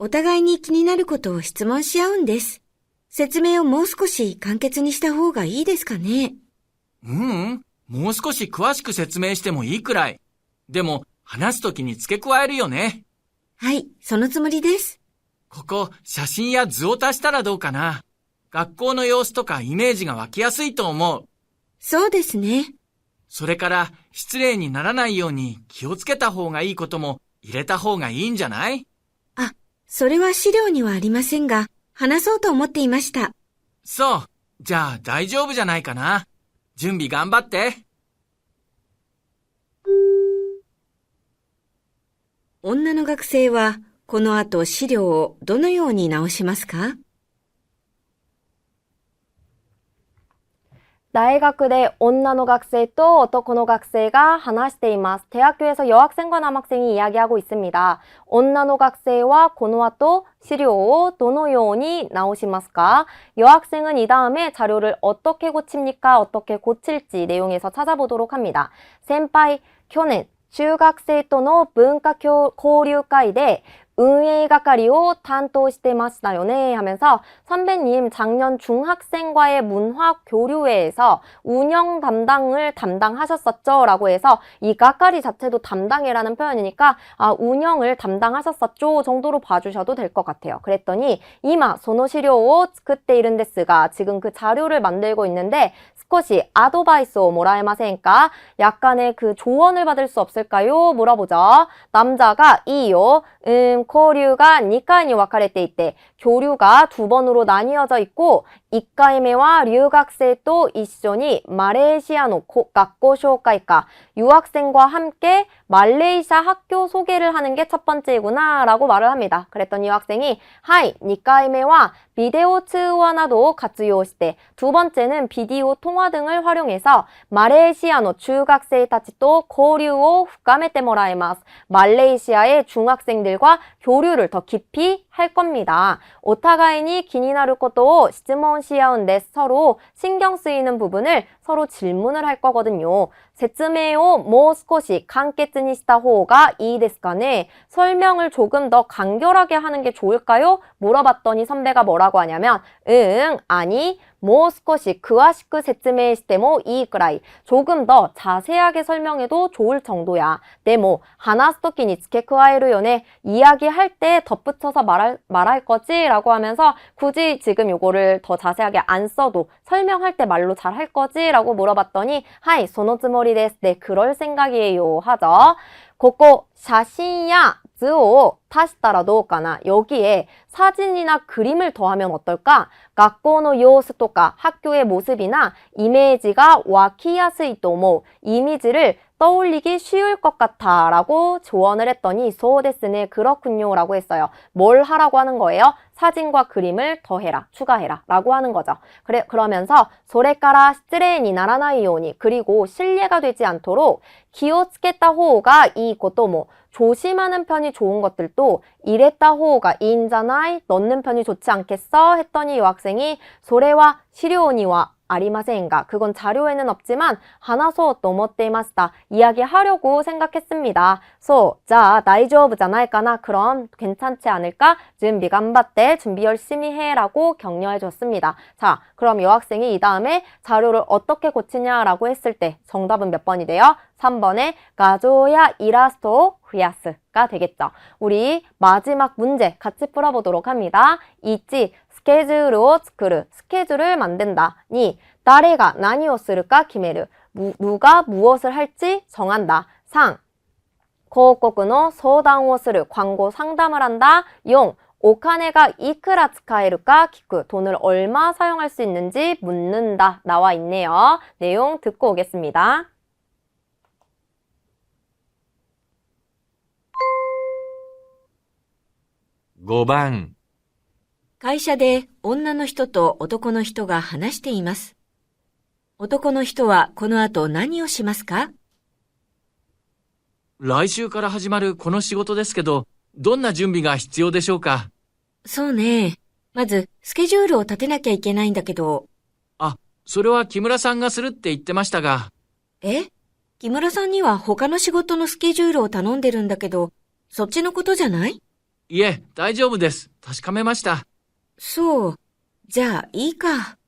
お互いに気になることを質問し合うんです。説明をもう少し簡潔にした方がいいですかね。もう少し詳しく説明してもいいくらい。でも、話すときに付け加えるよね。はい、そのつもりです。ここ、写真や図を足したらどうかな。学校の様子とかイメージが湧きやすいと思う。そうですね。それから、失礼にならないように気をつけた方がいいことも入れた方がいいんじゃない？あ、それは資料にはありませんが、話そうと思っていました。そう。じゃあ大丈夫じゃないかな。準備頑張って。女の学生はこの後資料をどのように直しますか？ 나의学で 女の学生と 男の学生が話しています. 대학교에서 여학생과 남학생이 이야기하고 있습니다. 女の学生は この後 資料を どのように直しますか? 여학생은 이 다음에 자료를 어떻게 고칩니까? 어떻게 고칠지 내용에서 찾아보도록 합니다. senpai, 去年 中学生との文化交流会で 運営係を 担当してましたよね하면서 선배님 작년 중학생과의 문화 교류회에서 운영 담당을 담당하셨었죠 라고 해서 이 가까리 자체도 담당이라는 표현이니까 운영을 담당하셨었죠 정도로 봐주셔도 될 것 같아요. 그랬더니 이마 소노 시료 그때 이른 데스가 지금 그 자료를 만들고 있는데 少し 아도바이스を もらえませんか? 약간의 그 조언을 받을 수 없을까요? 물어보죠. 남자가 이요. 交流が 2回に分かれていて 교류가 2번으로 나뉘어져 있고 1回目は 留学生と一緒に 말레이시아의 学校紹介か 유학생과 함께 말레이시아 학교 소개를 하는 게 첫 번째구나 라고 말을 합니다. 그랬더니 유학생이 はい、2回目は 비디오 통화などを 活用して 두 번째는 비디오 통화 등을 활용해서 말레이시아의 중학생たちと 교류를 深めてもらいます. 말레이시아의 중학생들과 교류를 더 깊이 할 겁니다. 오타가이니 気になることを 質問し合うんです. 서로 신경 쓰이는 부분을 서로 질문을 할 거거든요. 説明を もう少し簡潔にした方がいいですかね? 설명을 조금 더 간결하게 하는 게 좋을까요? 물어봤더니 선배가 뭐라고 하냐면 아니 もう少し詳しく説明してもいいくらい 조금 더 자세하게 설명해도 좋을 정도야. でも話すときに付け加えるよね. 이야기할 때 덧붙여서 말할 거지? 라고 하면서 굳이 지금 요거를 더 자세하게 안 써도 설명할 때 말로 잘 할 거지? 라고 물어봤더니 はい、そのつもりです. 네, 그럴 생각이에요. 하죠. ここ 샤신야 図を 足したらどうかな? 여기에 사진이나 그림을 더하면 어떨까? 学校の様子とか 학교의 모습이나 이미지가 湧きやすいと思う. 이미지를 떠올리기 쉬울 것 같아 라고 조언을 했더니 そうですね, 그렇군요 라고 했어요. 뭘 하라고 하는 거예요? 사진과 그림을 더해라, 추가해라 라고 하는 거죠. 그러면서 それから失礼にならないように 그리고 실례가 되지 않도록 気をつけた方がいいことも 조심하는 편이 좋은 것들도 이랬다 호가 인자나이 넣는 편이 좋지 않겠어? 했더니 여학생이 それは資料には 아리마센가. 그건 자료에는 없지만 하나소 또 못되마스다. 이야기하려고 생각했습니다. 자, 다이조부잖아이까나. 그럼 괜찮지 않을까? 준비 간바떼. 준비 열심히 해라고 격려해 줬습니다. 자, 그럼 여학생이 이 다음에 자료를 어떻게 고치냐라고 했을 때 정답은 몇 번이 돼요? 3번에 가조야 이라스토 후야스가 되겠죠. 우리 마지막 문제 같이 풀어보도록 합니다. 있지. 스케줄을 作る 스케줄을 만든다. 니, 誰が何をするか決める 누가 무엇을 할지 정한다. 3. 広告の相談をする 광고 상담을 한다. 4. お金がいくら使えるか聞く 돈을 얼마 사용할 수 있는지 묻는다. 나와 있네요. 내용 듣고 오겠습니다. 5番会社で女の人と男の人が話しています。男の人はこの後何をしますか？来週から始まるこの仕事ですけど、どんな準備が必要でしょうか？そうね。まず、スケジュールを立てなきゃいけないんだけど。それは木村さんがするって言ってましたが。木村さんには他の仕事のスケジュールを頼んでるんだけど、そっちのことじゃない？いえ、大丈夫です。確かめました。そう。じゃあ、いいか。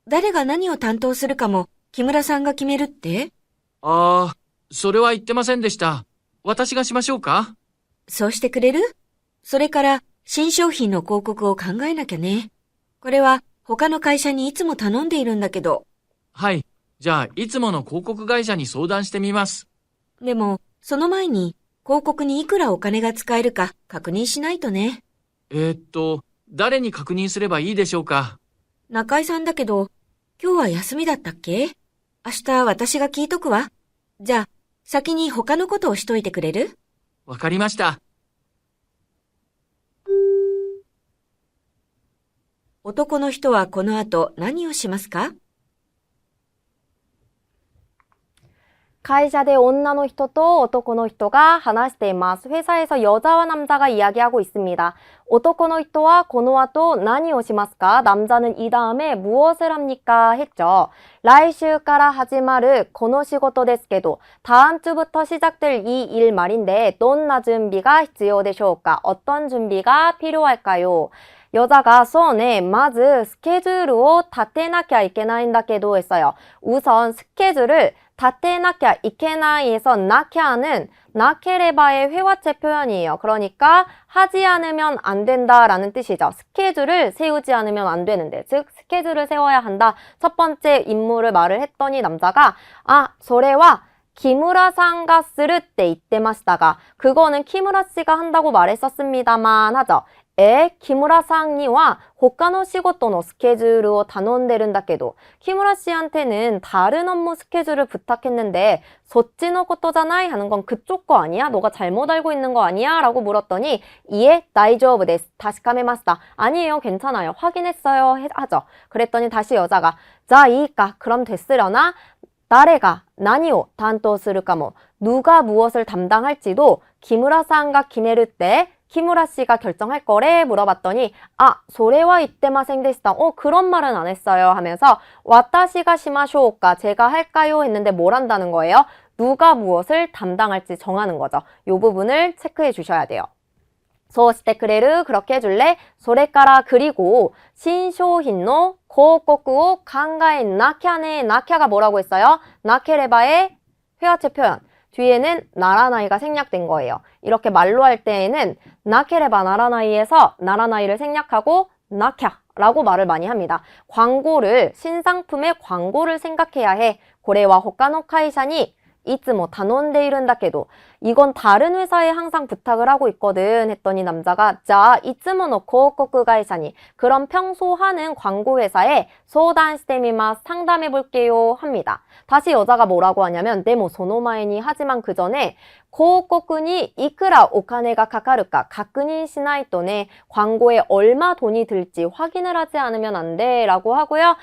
誰が何を担当するかも、木村さんが決めるって？それは言ってませんでした。私がしましょうか？そうしてくれる？それから、新商品の広告を考えなきゃね。これは、他の会社にいつも頼んでいるんだけど。はい。じゃあ、いつもの広告会社に相談してみます。でも、その前に、広告にいくらお金が使えるか確認しないとね。誰に確認すればいいでしょうか？中井さんだけど、今日は休みだったっけ？明日私が聞いとくわ。じゃあ、先に他のことをしといてくれる？わかりました。男の人はこの後何をしますか？会社で女の人と男の人が話しています. 회사에서 여자와 남자가 이야기하고 있습니다. 男の人はこの後何をしますか? 남자는 이 다음에 무엇을 합니까? 했죠. 来週から始まるこの仕事ですけど, 다음 주부터 시작될 이 일 말인데, どんな準備が必要でしょうか? 어떤 준비가 필요할까요? 여자가 손에 まず 스케줄을 立てなきゃいけないんだけど 했어요. 우선 스케줄을 立てなきゃいけ나이에서 나캬는 나케레바의 회화체 표현이에요. 그러니까 하지 않으면 안 된다라는 뜻이죠. 스케줄을 세우지 않으면 안 되는데, 즉 스케줄을 세워야 한다. 첫 번째 임무를 말을 했더니 남자가 それは 키무라さんがするって言ってましたが, 그거는 키무라 씨가 한다고 말했었습니다만 하죠. 키무라さんには 他の仕事のスケジュールを頼んでるんだけど, 키무라 씨한테는 다른 업무 스케줄을 부탁했는데 そっちのことじゃない 하는 건 그쪽 거 아니야? 너가 잘못 알고 있는 거 아니야? 라고 물었더니 이에 大丈夫です. 다시 까메마스다. 아니에요. 괜찮아요. 확인했어요. 하죠. 그랬더니 다시 여자가 じゃあいいか. 그럼 됐으려나? 誰が何を担当するかも, 누가 무엇을 담당할지도 키무라さんが決めるって, 키무라 씨가 결정할 거래? 물어봤더니 それは言ってませんでした. 그런 말은 안 했어요. 하면서 私がしましょうか? 제가 할까요? 했는데 뭘 한다는 거예요? 누가 무엇을 담당할지 정하는 거죠. 이 부분을 체크해 주셔야 돼요. そうしてくれる? 그렇게 해줄래? それから 그리고 신商品の 広告を考えなきゃね. 나캬가 뭐라고 했어요? 나케레바의 회화체 표현. 뒤에는 나라나이가 생략된 거예요. 이렇게 말로 할 때에는 나케레바 나라나이에서 나라나이를 생략하고 나캬라고 말을 많이 합니다. 광고를, 신상품의 광고를 생각해야 해. 고래와 호카노 카이샤니 いつも頼んでいるんだけど, 이건 다른 회사에 항상 부탁을 하고 있거든. 했더니 남자가 じゃあいつもの広告会社に, 그럼 평소 하는 광고 회사에 相談してみます. 상담해 볼게요. 합니다. 다시 여자가 뭐라고 하냐면 でもその前に, 하지만 그 전에 広告にいくらお金がかかるか確認しないとね. 광고에 얼마 돈이 들지 확인을 하지 않으면 안 돼. 라고 하고요.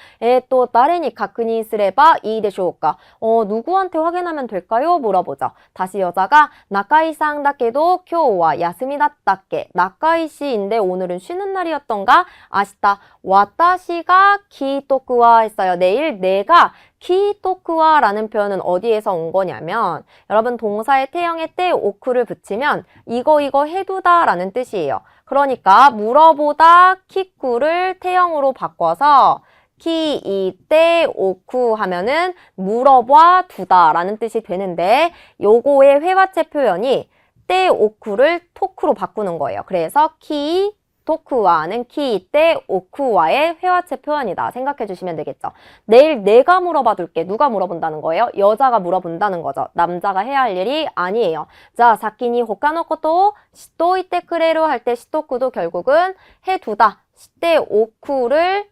또 誰に確認すればいいでしょうか? 누구한테 확인하면 될까요? 물어보죠. 다시 여자가 中井さんだけど今日は休みだったっけ? 中井씨인데 오늘은 쉬는 날이었던가? 明日私が聞いとくわ 했어요. 내일 내가 키토쿠와 라는 표현은 어디에서 온 거냐면, 여러분 동사의 태형에 때 오쿠를 붙이면 이거 해두다 라는 뜻이에요. 그러니까 물어보다 키쿠를 태형으로 바꿔서 키, 이때, 오쿠 하면은 물어봐 두다 라는 뜻이 되는데, 요거의 회화체 표현이 때, 오쿠를 토쿠로 바꾸는 거예요. 그래서 키, 토쿠와는 키 때 오쿠와의 회화체 표현이다. 생각해 주시면 되겠죠. 내일 내가 물어봐 둘게. 누가 물어본다는 거예요? 여자가 물어본다는 거죠. 남자가 해야 할 일이 아니에요. 자, 사키니 호카노 코토 시토이테 크레루 할 때 시토쿠도 결국은 해두다. 시때 오쿠를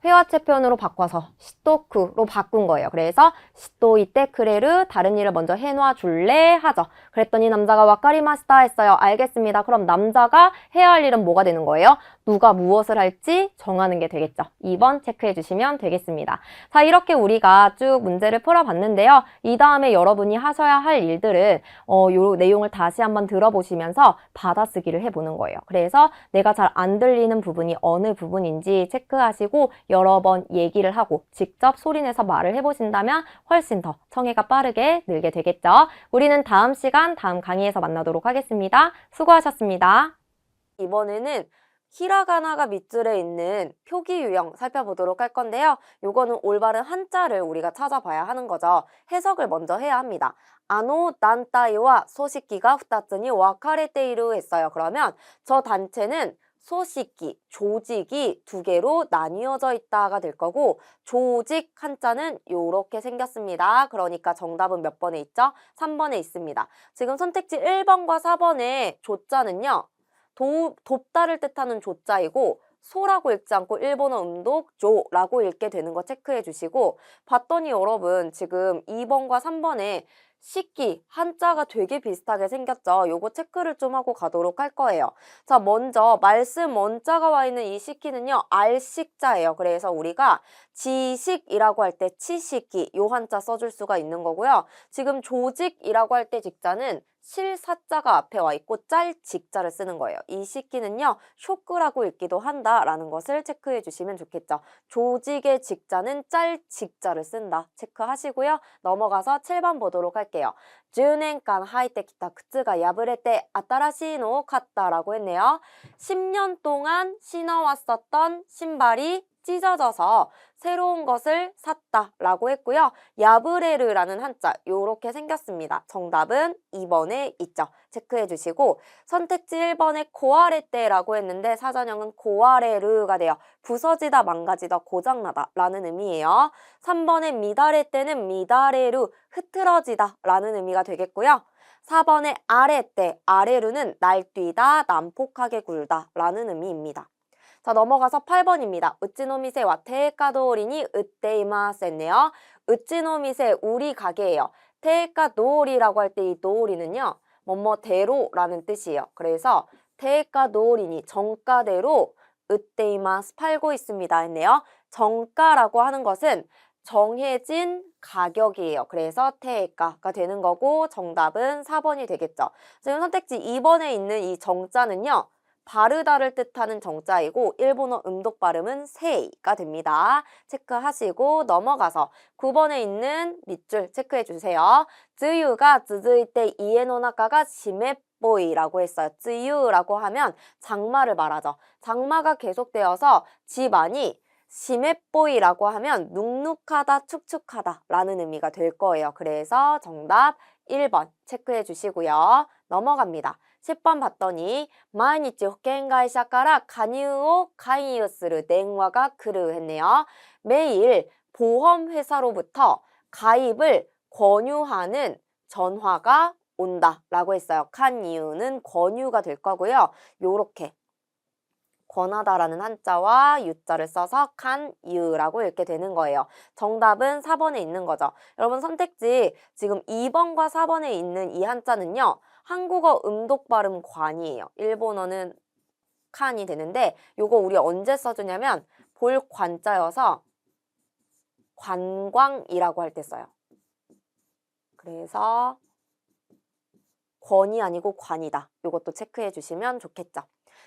회화체 표현으로 바꿔서 시토쿠로 바꾼 거예요. 그래서 시토이테 크레르, 다른 일을 먼저 해놔 줄래? 하죠. 그랬더니 남자가 와카리마시타 했어요. 알겠습니다. 그럼 남자가 해야 할 일은 뭐가 되는 거예요? 누가 무엇을 할지 정하는 게 되겠죠. 2번 체크해 주시면 되겠습니다. 자, 이렇게 우리가 쭉 문제를 풀어봤는데요. 이 다음에 여러분이 하셔야 할 일들은 요 내용을 다시 한번 들어보시면서 받아쓰기를 해보는 거예요. 그래서 내가 잘 안 들리는 부분이 어느 부분인지 체크하시고 여러 번 얘기를 하고 직접 소리내서 말을 해보신다면 훨씬 더 청해가 빠르게 늘게 되겠죠. 우리는 다음 시간, 다음 강의에서 만나도록 하겠습니다. 수고하셨습니다. 이번에는 히라가나가 밑줄에 있는 표기 유형 살펴보도록 할 건데요. 요거는 올바른 한자를 우리가 찾아봐야 하는 거죠. 해석을 먼저 해야 합니다. 단타이와 소식기가 2つに 와카레테이루 했어요. 그러면 저 단체는 소식기, 조직이 2개로 나뉘어져 있다가 될 거고, 조직 한자는 요렇게 생겼습니다. 그러니까 정답은 몇 번에 있죠? 3번에 있습니다. 지금 선택지 1번과 4번의 조자는요, 돕다를 뜻하는 조자이고 소라고 읽지 않고 일본어 음독 조라고 읽게 되는 거 체크해 주시고, 봤더니 여러분 지금 2번과 3번에 식기, 한자가 되게 비슷하게 생겼죠. 요거 체크를 좀 하고 가도록 할 거예요. 자, 먼저 말씀 원자가 와 있는 이 식기는요. 알식자예요. 그래서 우리가 지식이라고 할 때 치식기, 요 한자 써줄 수가 있는 거고요. 지금 조직이라고 할 때 직자는 실사자가 앞에 와 있고 짤직자를 쓰는 거예요. 이 식기는요. 쇼크라고 읽기도 한다라는 것을 체크해 주시면 좋겠죠. 조직의 직자는 짤직자를 쓴다. 체크하시고요. 넘어가서 7번 보도록 할게요. 10年間履いてきた靴が破れて新しいのを買った라고 했네요. 10년 동안 신어왔었던 신발이 찢어져서 새로운 것을 샀다 라고 했고요. 야브레르라는 한자 요렇게 생겼습니다. 정답은 2번에 있죠. 체크해 주시고 선택지 1번에 고아레떼라고 했는데 사전형은 고아레르가 돼요. 부서지다, 망가지다, 고장나다 라는 의미예요. 3번에 미다레떼는 미다레루, 흐트러지다 라는 의미가 되겠고요. 4번에 아레떼, 아레루는 날뛰다, 난폭하게 굴다 라는 의미입니다. 자, 넘어가서 8번입니다. 우찌노미세와 테이카도리니 으떼이마스 했네요. 우찌노미세, 우리 가게예요. 테이카도리라고 할 때 이 도리는요. 뭐뭐대로라는 뜻이에요. 그래서 테이카도리니 정가대로 으떼이마스 팔고 있습니다 했네요. 정가라고 하는 것은 정해진 가격이에요. 그래서 테이카가 되는 거고 정답은 4번이 되겠죠. 지금 선택지 2번에 있는 이 정자는요. 바르다를 뜻하는 정자이고 일본어 음독 발음은 세이가 됩니다. 체크하시고 넘어가서 9번에 있는 밑줄 체크해 주세요. 쯔유가 쯔즈이 때 이에노 나카가 시메보이라고 했어요. 쯔유라고 하면 장마를 말하죠. 장마가 계속되어서 집 안이 시메보이라고 하면 눅눅하다, 축축하다 라는 의미가 될 거예요. 그래서 정답 1번 체크해 주시고요. 넘어갑니다. 10번 봤더니 毎日保険会社から加入を勧誘する電話が来る했네요. 매일 보험회사로부터 가입을 권유하는 전화가 온다 라고 했어요. 칸이유는 권유가 될 거고요. 요렇게 권하다라는 한자와 유자를 써서 칸유라고 읽게 되는 거예요. 정답은 4번에 있는 거죠. 여러분 선택지 지금 2번과 4번에 있는 이 한자는요. 한국어 음독 발음 관이에요. 일본어는 칸이 되는데 요거 우리 언제 써주냐면 볼 관자여서 관광이라고 할 때 써요. 그래서 권이 아니고 관이다. 요것도 체크해 주시면 좋겠죠.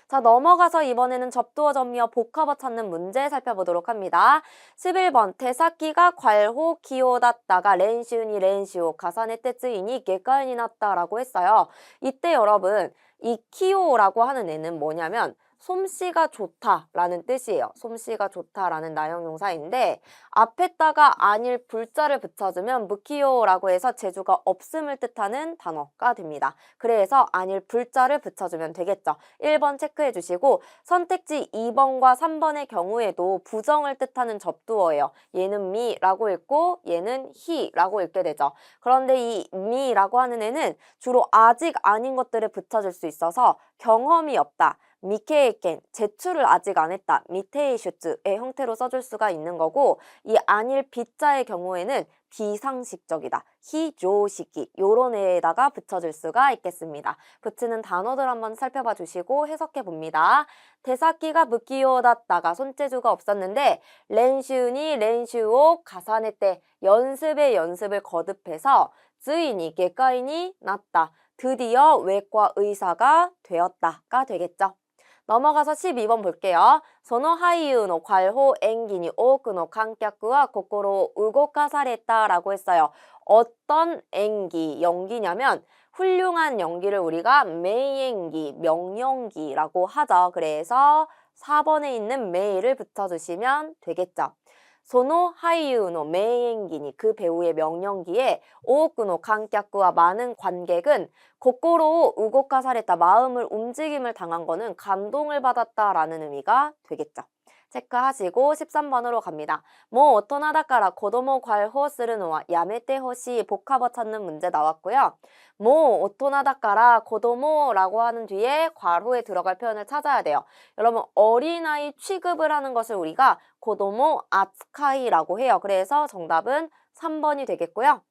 자, 넘어가서 이번에는 접두어 전미어 복합어 찾는 문제 살펴보도록 합니다. 11번 대사키가 괄호 기호다다가 렌시우니 렌시오 가사네테 쯔이니 게까이니 났다라고 했어요. 이때 여러분 이 키오라고 하는 애는 뭐냐면 솜씨가 좋다라는 뜻이에요. 솜씨가 좋다라는 나형용사인데 앞에다가 아닐 불자를 붙여주면 무키요라고 해서 재주가 없음을 뜻하는 단어가 됩니다. 그래서 아닐 불자를 붙여주면 되겠죠. 1번 체크해 주시고 선택지 2번과 3번의 경우에도 부정을 뜻하는 접두어예요. 얘는 미라고 읽고 얘는 히라고 읽게 되죠. 그런데 이 미라고 하는 애는 주로 아직 아닌 것들을 붙여줄 수 있어서 경험이 없다. 미케이켄, 제출을 아직 안 했다. 미테이슈츠의 형태로 써줄 수가 있는 거고 이 아닐 비자의 경우에는 비상식적이다. 히조시키 요런 애에다가 붙여줄 수가 있겠습니다. 붙이는 단어들 한번 살펴봐 주시고 해석해 봅니다. 대사키가 무키요다다가 손재주가 없었는데 렌슈니 렌슈오 가사네 때 연습에 연습을 거듭해서 쯔이니 게까이니 났다. 드디어 외과 의사가 되었다가 되겠죠. 넘어가서 12번 볼게요. その俳優の 괄호 엔기니 오크노 관객과 고코로 우고카사레타라고 했어요. 어떤 엔기, 연기냐면 훌륭한 연기를 우리가 메이엔기, 명연기라고 하죠. 그래서 4번에 있는 메이를 붙여주시면 되겠죠. 소노 하이유노 메이엔기니 그 배우의 명연기에 오오쿠노 관객과 많은 관객은 고코로 우고카사레타 마음을 움직임을 당한 거는 감동을 받았다라는 의미가 되겠죠. 체크하시고 13번으로 갑니다. 뭐 오토나다까라 고도모 괄호 쓰르노와 야메테 호시 복합어 찾는 문제 나왔고요. 뭐 오토나다까라 고도모라고 하는 뒤에 괄호에 들어갈 표현을 찾아야 돼요. 여러분 어린아이 취급을 하는 것을 우리가 고도모 아츠카이라고 해요. 그래서 정답은 3번이 되겠고요.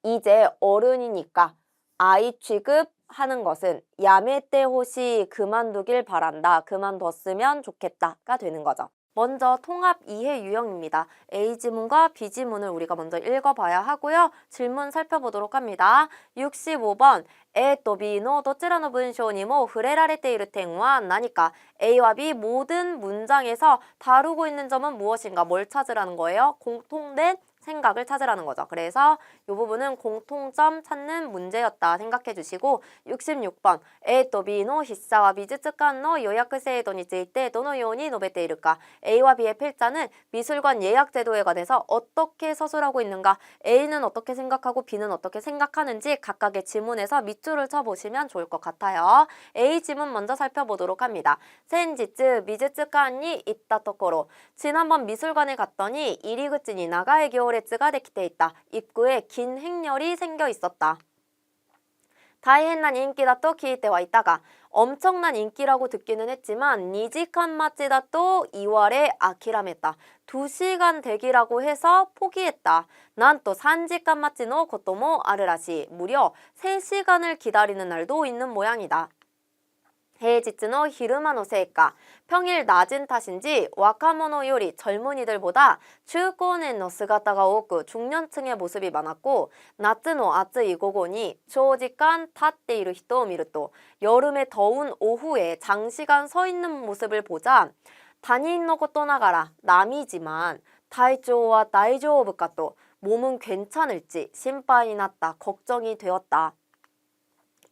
이제 어른이니까 아이 취급하는 것은 야메테 호시 그만두길 바란다. 그만뒀으면 좋겠다가 되는 거죠. 먼저 통합 이해 유형입니다. A 지문과 B 지문을 우리가 먼저 읽어봐야 하고요. 질문 살펴보도록 합니다. 65번 A 또 B의 どちらの文章にも触れられている点は何か? A와 B 모든 문장에서 다루고 있는 점은 무엇인가? 뭘 찾으라는 거예요? 공통된 생각을 찾으라는 거죠. 그래서 이 부분은 공통점 찾는 문제였다 생각해 주시고 66번 A 또 Bの筆者は美術館の予約制度についてどのように述べているか? A와 B의 필자는 미술관 예약 제도에 관해서 어떻게 서술하고 있는가? A는 어떻게 생각하고 B는 어떻게 생각하는지 각각의 지문에서 밑줄을 쳐보시면 좋을 것 같아요. A 지문 먼저 살펴보도록 합니다. 센지츠 미즈츠칸이 있다 토코로 지난번 미술관에 갔더니 이리구치니 나가의行列가できていた. 입구에 긴 행렬이 생겨 있었다. 大変な人気だと聞いてはいたが 엄청난 인기라고 듣기는 했지만 2시간待ちだと 이월에 아키라메다. 2시간 대기라고 해서 포기했다. 난 또 3시간待ちのこともあるらしい. 무려 3시간을 기다리는 날도 있는 모양이다. 平日の昼間のせいか 평일 낮은 탓인지 와카모노 요리 젊은이들보다 중고년の姿が多く 중년층의 모습이 많았고 夏の暑い午後に長時間立っている人を見ると 여름의 더운 오후에 장시간 서 있는 모습을 보자 他人のことながら 남이지만 体調は大丈夫かと 몸은 괜찮을지 心配になった 걱정이 되었다.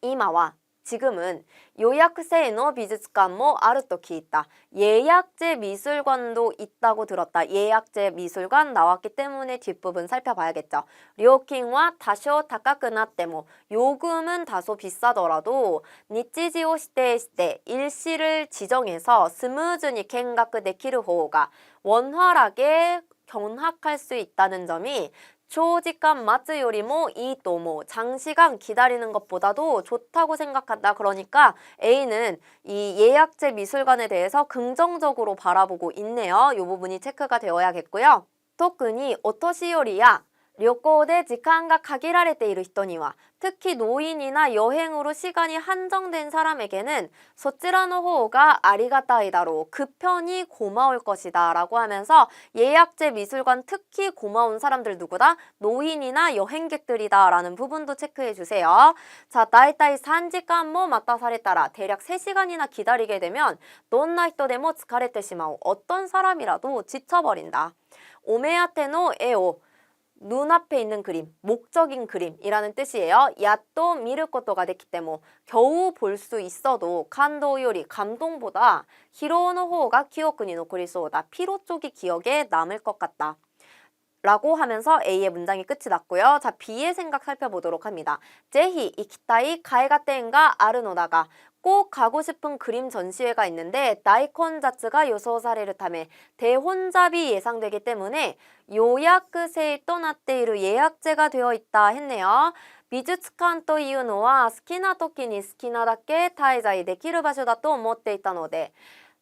今は 지금은 요약제의 미술관도 あると聞いた. 예약제 미술관도 있다고 들었다. 예약제 미술관 나왔기 때문에 뒷부분 살펴봐야겠죠. 료킹과 다소 高くなっても 요금은 다소 비싸더라도 日時を指定して 일시를 지정해서 스무즈니 見学できる方が 원활하게 견학할 수 있다는 점이長時間待つよりもいいと思う. 장시간 기다리는 것보다도 좋다고 생각한다. 그러니까 A는 이 예약제 미술관에 대해서 긍정적으로 바라보고 있네요. 이 부분이 체크가 되어야겠고요. 特にお年寄りや旅行で時間が限られている人には 특히 노인이나 여행으로 시간이 한정된 사람에게는 そちらの方がありがたいだろう. 그 편이 고마울 것이다 라고 하면서 예약제 미술관 특히 고마운 사람들 누구다? 노인이나 여행객들이다 라는 부분도 체크해 주세요. 자, 大体 3시간 뭐待たされたら 대략 3시간이나 기다리게 되면 どんな人でも疲れてしまう. 어떤 사람이라도 지쳐버린다. 오메아테노 에오 눈앞에 있는 그림, 목적인 그림이라는 뜻이에요. 야또 미를 것도가 됐기 때문에 겨우 볼 수 있어도 감도 요리 감동보다 히로노 호가 기억이 노코리소다. 피로 쪽이 기억에 남을 것 같다. 라고 하면서 A의 문장이 끝이 났고요. 자, B의 생각 살펴보도록 합니다. 제히 이키타이 가에가텐가 아르노다가 꼭 가고 싶은 그림 전시회가 있는데 다이콘자츠가 요소사레를 타며 대혼잡이 예상되기 때문에 요약세이 떠나테이루 예약제가 되어 있다 했네요. 미주츠칸というのは好きな時に好きなだけ滞在できる場所だと思っていたので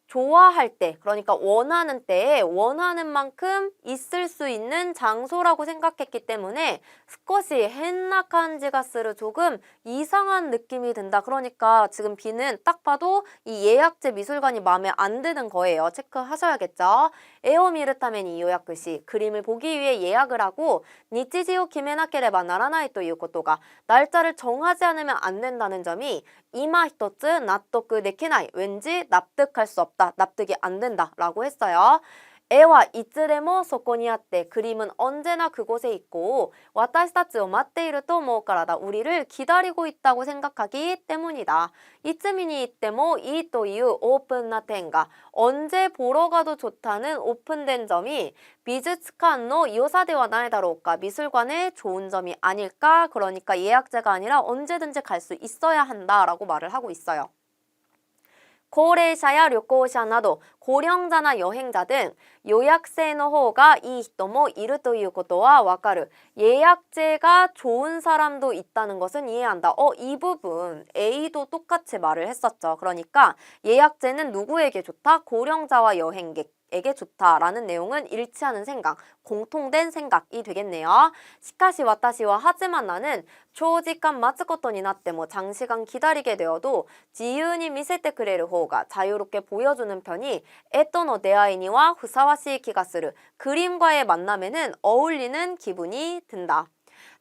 좋아할 때, 그러니까 원하는 때에 원하는 만큼 있을 수 있는 장소라고 생각했기 때문에 스쿼시 헨나 간지가 쓰르 조금 이상한 느낌이 든다. 그러니까 지금 B는 딱 봐도 이 예약제 미술관이 마음에 안 드는 거예요. 체크하셔야겠죠. 에오미르타메니 요약시 그림을 보기 위해 예약을 하고 니치지오 키메나케레바 나라나이 또いうことが 날짜를 정하지 않으면 안 된다는 점이 이마 히토츠 납득できない 왠지 납득할 수 없다. 납득이 안 된다 라고 했어요. 에와 이츠레모 소코니아떼 그림은 언제나 그곳에 있고 와타시타츠오 맞테이루 또 모까라다 우리를 기다리고 있다고 생각하기 때문이다. 이츠미니 이때모 이 또 이유 오픈나 텐가 언제 보러 가도 좋다는 오픈된 점이 미즈츠칸노 요사대와 나에다로우까 미술관의 좋은 점이 아닐까. 그러니까 예약제가 아니라 언제든지 갈 수 있어야 한다라고 말을 하고 있어요. 고齢者や旅行者など 고령자나 여행자 등 요약세의 호가 이 히토모 이르ということはわかる. 예약제가 좋은 사람도 있다는 것은 이해한다. 이 부분 A도 똑같이 말을 했었죠. 그러니까 예약제는 누구에게 좋다? 고령자와 여행객 에게 좋다라는 내용은 일치하는 생각, 공통된 생각이 되겠네요. 시카시 와타시와 하지만 나는長時間 待つことになっても 장시간 기다리게 되어도 自由に見せてくれる方が 자유롭게 보여주는 편이 絵との出会いにはふさわしい気がする. 그림과의 만남에는 어울리는 기분이 든다.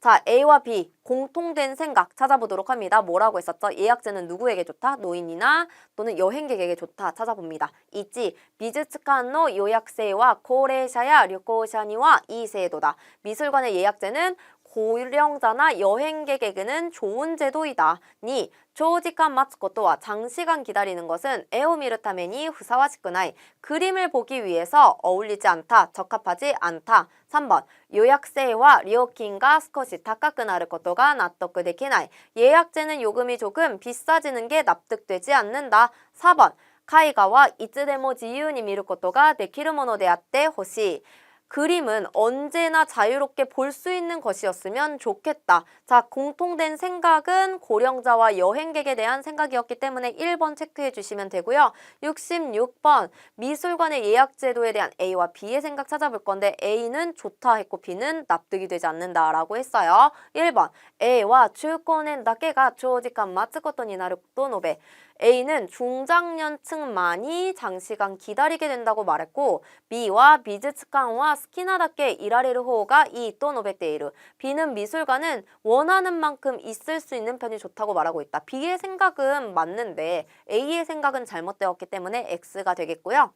자, A와 B 공통된 생각 찾아보도록 합니다. 뭐라고 했었죠? 예약제는 누구에게 좋다? 노인이나 또는 여행객에게 좋다 찾아봅니다. 1. 美術館の予約制は高齢者や旅行者にはいい制度だ. 미술관의 예약제는 고령자나 여행객에게는 좋은 제도이다. 2. 長時間 待つことは 장시간 기다리는 것은 絵を見るためにふさわしくない. 그림을 보기 위해서 어울리지 않다, 적합하지 않다. 3번 予約制は料金が少し高くなることが納得できない. 예약제는 요금이 조금 비싸지는 게 납득되지 않는다. 4번 絵画はいつでも自由に見ることができるものであってほしい. 그림은 언제나 자유롭게 볼 수 있는 것이었으면 좋겠다. 자, 공통된 생각은 고령자와 여행객에 대한 생각이었기 때문에 1번 체크해 주시면 되고요. 66번 미술관의 예약 제도에 대한 A와 B의 생각 찾아볼 건데 A는 좋다 했고 B는 납득이 되지 않는다라고 했어요. 1번 A와 중고년だけが長時間待つことになると述べ. A는 중장년층만이 장시간 기다리게 된다고 말했고 B와 미즈츠칸와 스키나답게 일하레르 호가 이 또 노베테이르. B는 미술관은 원하는 만큼 있을 수 있는 편이 좋다고 말하고 있다. B의 생각은 맞는데 A의 생각은 잘못되었기 때문에 X가 되겠고요.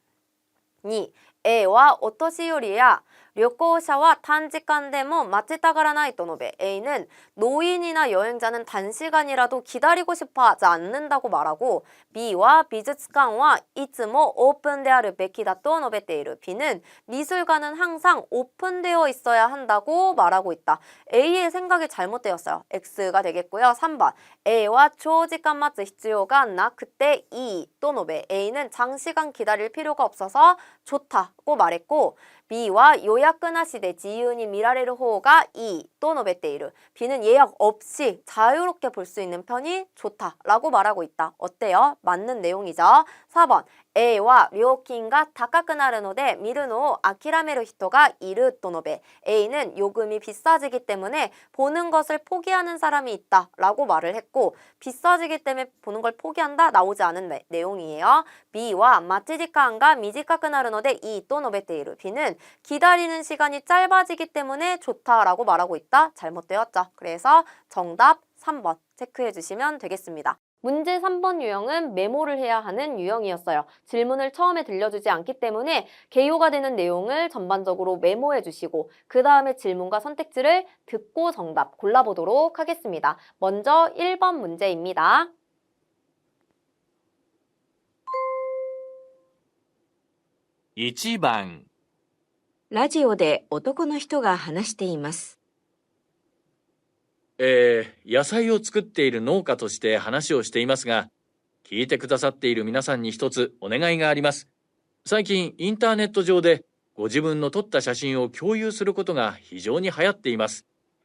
2. A와 오토시요리야 旅行者は短時間でも待ちたがらないと述べ A는 노인이나 여행자는 단시간이라도 기다리고 싶어 하지 않는다고 말하고 B와 미즈츠칸와 いつも 오픈であるべきだと述べている B는 미술관은 항상 오픈되어 있어야 한다고 말하고 있다. A의 생각이 잘못되었어요. X가 되겠고요. 3번 A와長時間 待つ必要がなくていいと述べ A는 장시간 기다릴 필요가 없어서 좋다고 말했고 B와 요약なしで自由に見られる方がいいと述べている. B는 예약 없이 자유롭게 볼 수 있는 편이 좋다라고 말하고 있다. 어때요? 맞는 내용이죠. 4번 A와 料金が高くなるので見るのを諦める人がいると述べ A는 요금이 비싸지기 때문에 보는 것을 포기하는 사람이 있다라고 말을 했고 비싸지기 때문에 보는 걸 포기한다 나오지 않은 내용이에요. B와 待ち時間が短くなるのでいいと述べている. B는 기다리는 시간이 짧아지기 때문에 좋다라고 말하고 있다. 잘못되었죠. 그래서 정답 3번 체크해 주시면 되겠습니다. 문제 3번 유형은 메모를 해야 하는 유형이었어요. 질문을 처음에 들려주지 않기 때문에 개요가 되는 내용을 전반적으로 메모해 주시고 그 다음에 질문과 선택지를 듣고 정답 골라보도록 하겠습니다. 먼저 1번 문제입니다. 1番ラジオで男の人が話しています。野菜を作っている農家として話をしていますが、聞いてくださっている皆さんに一つお願いがあります。最近インターネット上でご自分の撮った写真を共有することが非常に流行っています。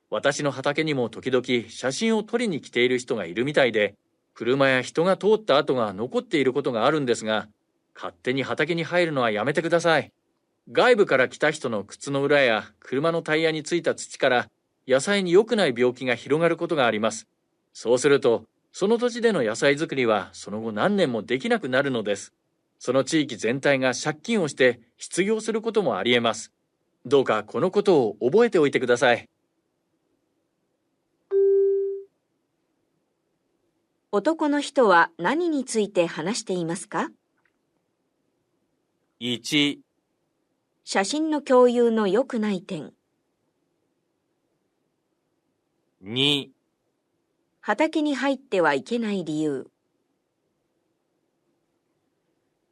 私の畑にも時々写真を撮りに来ている人がいるみたいで、車や人が通った跡が残っていることがあるんですが、勝手に畑に入るのはやめてください。外部から来た人の靴の裏や車のタイヤについた土から野菜に良くない病気が広がることがあります。そうすると、その土地での野菜作りはその後何年もできなくなるのです。その地域全体が借金をして失業することもあり得ます。どうかこのことを覚えておいてください。男の人は何について話していますか？ 1、写真の共有の良くない点。2、畑に入ってはいけない理由。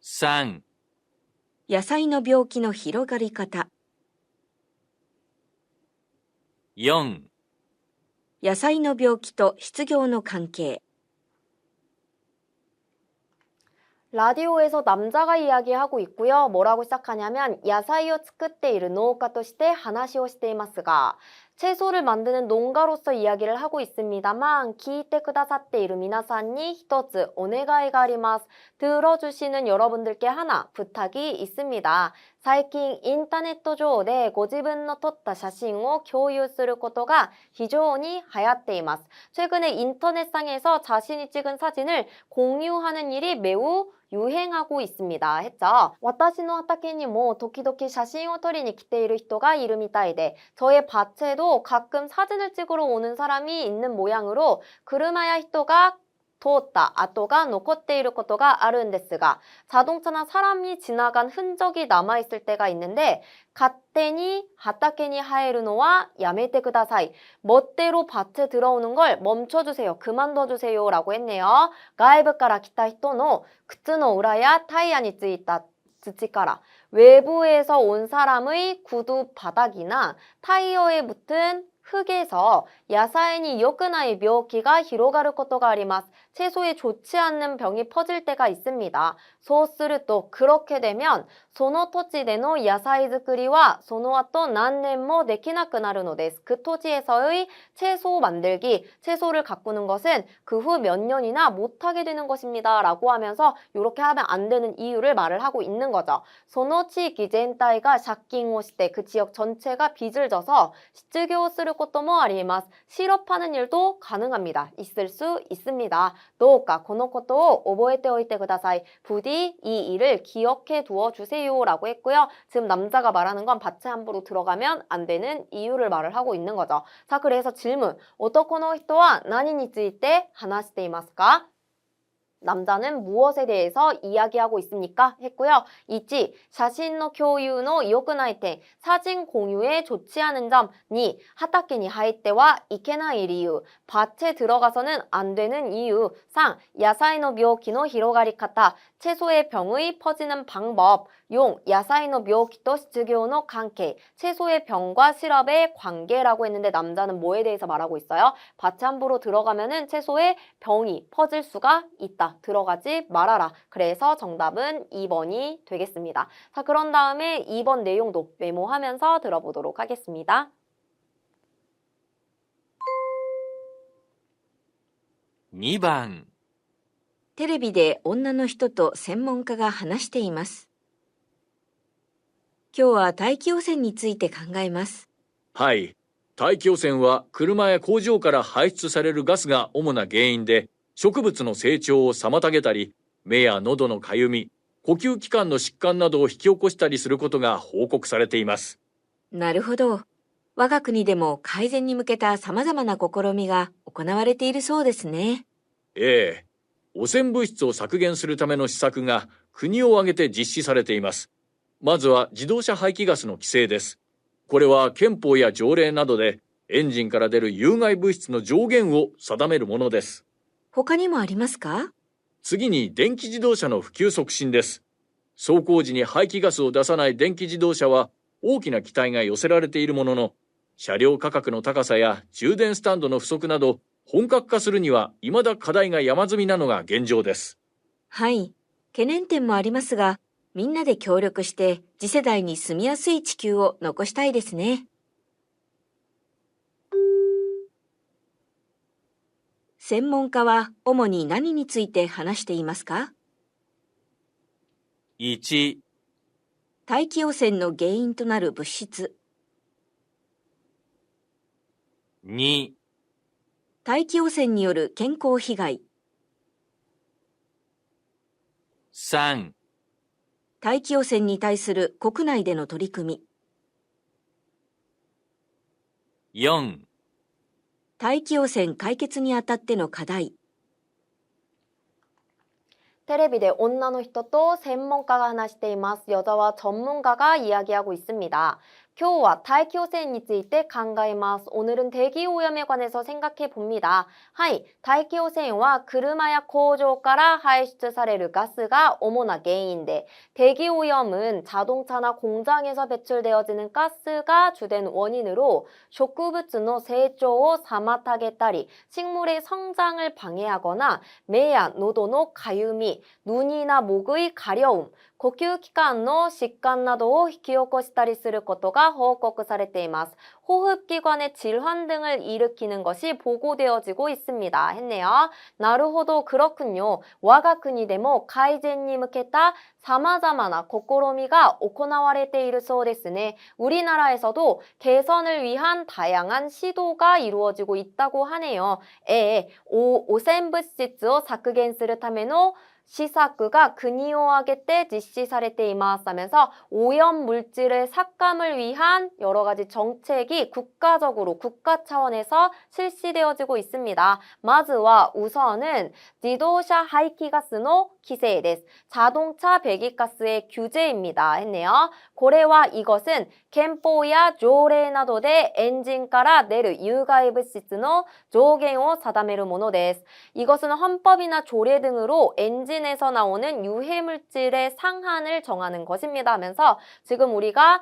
3、野菜の病気の広がり方。4、野菜の病気と失業の関係。 라디오에서 남자가 이야기하고 있고요. 뭐라고 시작하냐면 야사이오 作っている農家として話をしていますが 채소를 만드는 농가로서 이야기를 하고 있습니다만, 聞いてくださっている皆さんに一つお願いがあります。 들어주시는 여러분들께 하나 부탁이 있습니다. 最近インターネット上でご自分の撮った写真を共有することが非常に流行っています。 최근에 인터넷상에서 자신이 찍은 사진을 공유하는 일이 매우 유행하고 있습니다. 했죠. 私の畑にも時々写真を撮りに来ている人がいるみたいで, 저의 밭에도 가끔 사진을 찍으러 오는 사람이 있는 모양으로車や人が通った跡が残っていることがあるんですが, 자동차나 사람이 지나간 흔적이 남아있을 때가 있는데, 勝手に畑に入るのはやめてください. 멋대로 밭에 들어오는 걸 멈춰주세요. 그만둬주세요. 라고 했네요. 外部から来た人の靴の裏やタイヤについた土から, 외부에서 온 사람의 구두 바닥이나 타이어에 붙은 흙에서 야사인이 요크나이 묘기가 히로가르 것도가 아리마스. 채소에 좋지 않는 병이 퍼질 때가 있습니다. 소스르또 그렇게 되면 その土地での野菜作りはその後何年もできなくなるのです. 그 토지에서의 채소 만들기, 채소를 가꾸는 것은 그 후 몇 년이나 못하게 되는 것입니다. 라고 하면서 이렇게 하면 안 되는 이유를 말을 하고 있는 거죠. その地域全体が借金をして 그 지역 전체가 빚을 져서失業することもあります. 실업하는 일도 가능합니다. 있을 수 있습니다. どうかこのことを覚えておいてください. 부디 이 일을 기억해 두어 주세요. 라고 했고요. 지금 남자가 말하는 건 밭에 함부로 들어가면 안 되는 이유를 말을 하고 있는 거죠. 자, 그래서 질문. 男の人は何について話していますか? 남자는 무엇에 대해서 이야기하고 있습니까? 했고요. 1. 写真の共有の良くない点, 사진 공유에 좋지 않은 점. 2. 畑に入ってはいけない理由, 밭에 들어가서는 안 되는 이유. 3. 野菜の病気の広がり方, 채소의 병의 퍼지는 방법. 4. 野菜の病気と失業の関係, 채소의 병과 실업의 관계라고 했는데 남자는 뭐에 대해서 말하고 있어요? 밭에 함부로 들어가면은 채소에 병이 퍼질 수가 있다. 들어가지 말아라. 그래서 정답은 2번이 되겠습니다. 자, 그런 다음에 2번 내용도 메모하면서 들어보도록 하겠습니다. 2番テレビで女の人と専門家が話しています。今日は大気汚染について考えます。はい。大気汚染は車や工場から排出されるガスが主な原因で、植物の成長を妨げたり、目や喉のかゆみ、呼吸器官の疾患などを引き起こしたりすることが報告されています。なるほど。我が国でも改善に向けた様々な試みが行われているそうですね。ええ。汚染物質を削減するための施策が国を挙げて実施されています。まずは自動車排気ガスの規制です。これは憲法や条例などでエンジンから出る有害物質の上限を定めるものです。他にもありますか？次に電気自動車の普及促進です。走行時に排気ガスを出さない電気自動車は大きな期待が寄せられているものの、車両価格の高さや充電スタンドの不足など、本格化するには未だ課題が山積みなのが現状です。はい。懸念点もありますが、みんなで協力して次世代に住みやすい地球を残したいですね。専門家は主に何について話していますか？ 1、大気汚染の原因となる物質。2、大気汚染による健康被害。3、大気汚染に対する国内での取り組み。4、大気汚染解決にあたっての課題。テレビで女の人と専門家が話しています。 여자와 전문가가 이야기하고 있습니다. 今日は大気汚染について考えます。 오늘은 대기오염에 관해서 생각해 봅니다. はい、大気汚染は車や工場から排出されるガスが主な原因で, 대기오염은 자동차나 공장에서 배출되어지는 가스가 주된 원인으로 植物の成長を妨げたり, 식물의 성장을 방해하거나 目や喉のかゆみ, 눈이나 목의 가려움, 呼吸器官の疾患などを引き起こしたりすることがが報告されています. 호흡기관의 질환 등을 일으키는 것이 보고되어지고 있습니다. 했네요. なるほど, 그렇군요. 我が国でも改善に向けた様々な試みが行われているそうですね. 우리나라에서도 개선을 위한 다양한 시도가 이루어지고 있다고 하네요. 오센物質を削減するための施策が国を挙げて実施されています하면서 오염 물질의 삭감을 위한 여러 가지 정책이 국가적으로 국가 차원에서 실시되어지고 있습니다. まずは 우선은 지도자排気ガスの規制です. 자동차 배기가스의 규제입니다. 했네요. これは 이것은 憲法や条例などでエンジンから出る有害物質の上限を定めるものです. 이것은 헌법이나 조례 등으로 엔진에서 나오는 유해물질의 상한을 정하는 것입니다 하면서 지금 우리가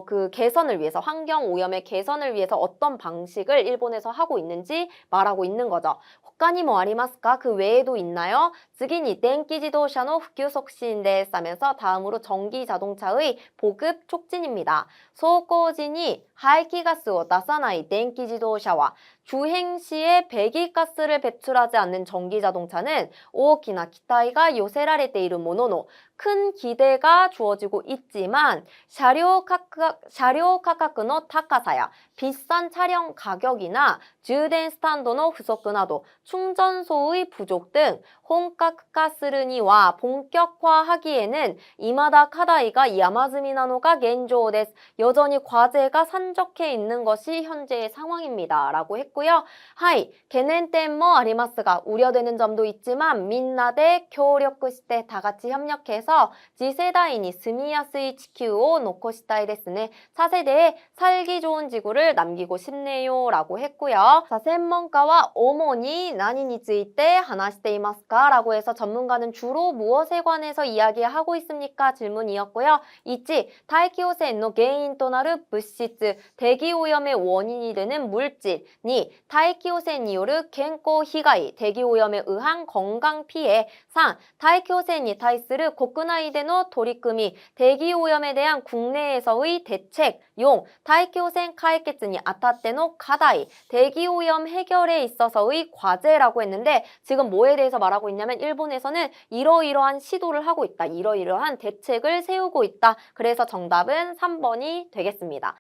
그 개선을 위해서 환경 오염의 개선을 위해서 어떤 방식을 일본에서 하고 있는지 말하고 있는 거죠. 他にもありますか? 그 외에도 있나요? 次に電気自動車の普及促進です 하면서 다음으로 전기 자동차의 보급 촉진입니다. 走行時に排気ガスを出さない電気自動車は 주행 시에 배기가스를 배출하지 않는 전기 자동차는 大きな期待が寄せられているものの 큰 기대가 주어지고 있지만 자료 가격의 高さや 비싼 차량 가격이나 充電スタンドの不足など 충전소의 부족 등 본격화するには 본격화하기에는 未だ課題が山積みなのが現状です. 여전히 과제가 산적해 있는 것이 현재의 상황입니다. 라고 했고요. はい, 懸念点もありますが 우려되는 점도 있지만 みんなで協力して 다 같이 협력해서次世代に住みやすい地球を残したいですね. 4세대에 살기 좋은 지구를 남기고 싶네요. 라고 했고요. 자,専門家は 主に何について話していますか? 라고 해서 전문가는 주로 무엇에 관해서 이야기하고 있습니까? 질문이었고요. 1. 大気汚染の原因となる物質 대기오염의 원인이 되는 물질. 2. 大気汚染による健康被害 대기오염에 의한 건강 피해. 3. 大気汚染に対する国内での取り組み 대기오염에 대한 국내에서의 대책. 4. 大気汚染解決にあたっての課題 대기오염 해결에 있어서의 과제라고 했는데 지금 뭐에 대해서 말하고 있냐면 일본에서는 이러이러한 시도를 하고 있다. 이러이러한 대책을 세우고 있다. 그래서 정답은 3번이 되겠습니다.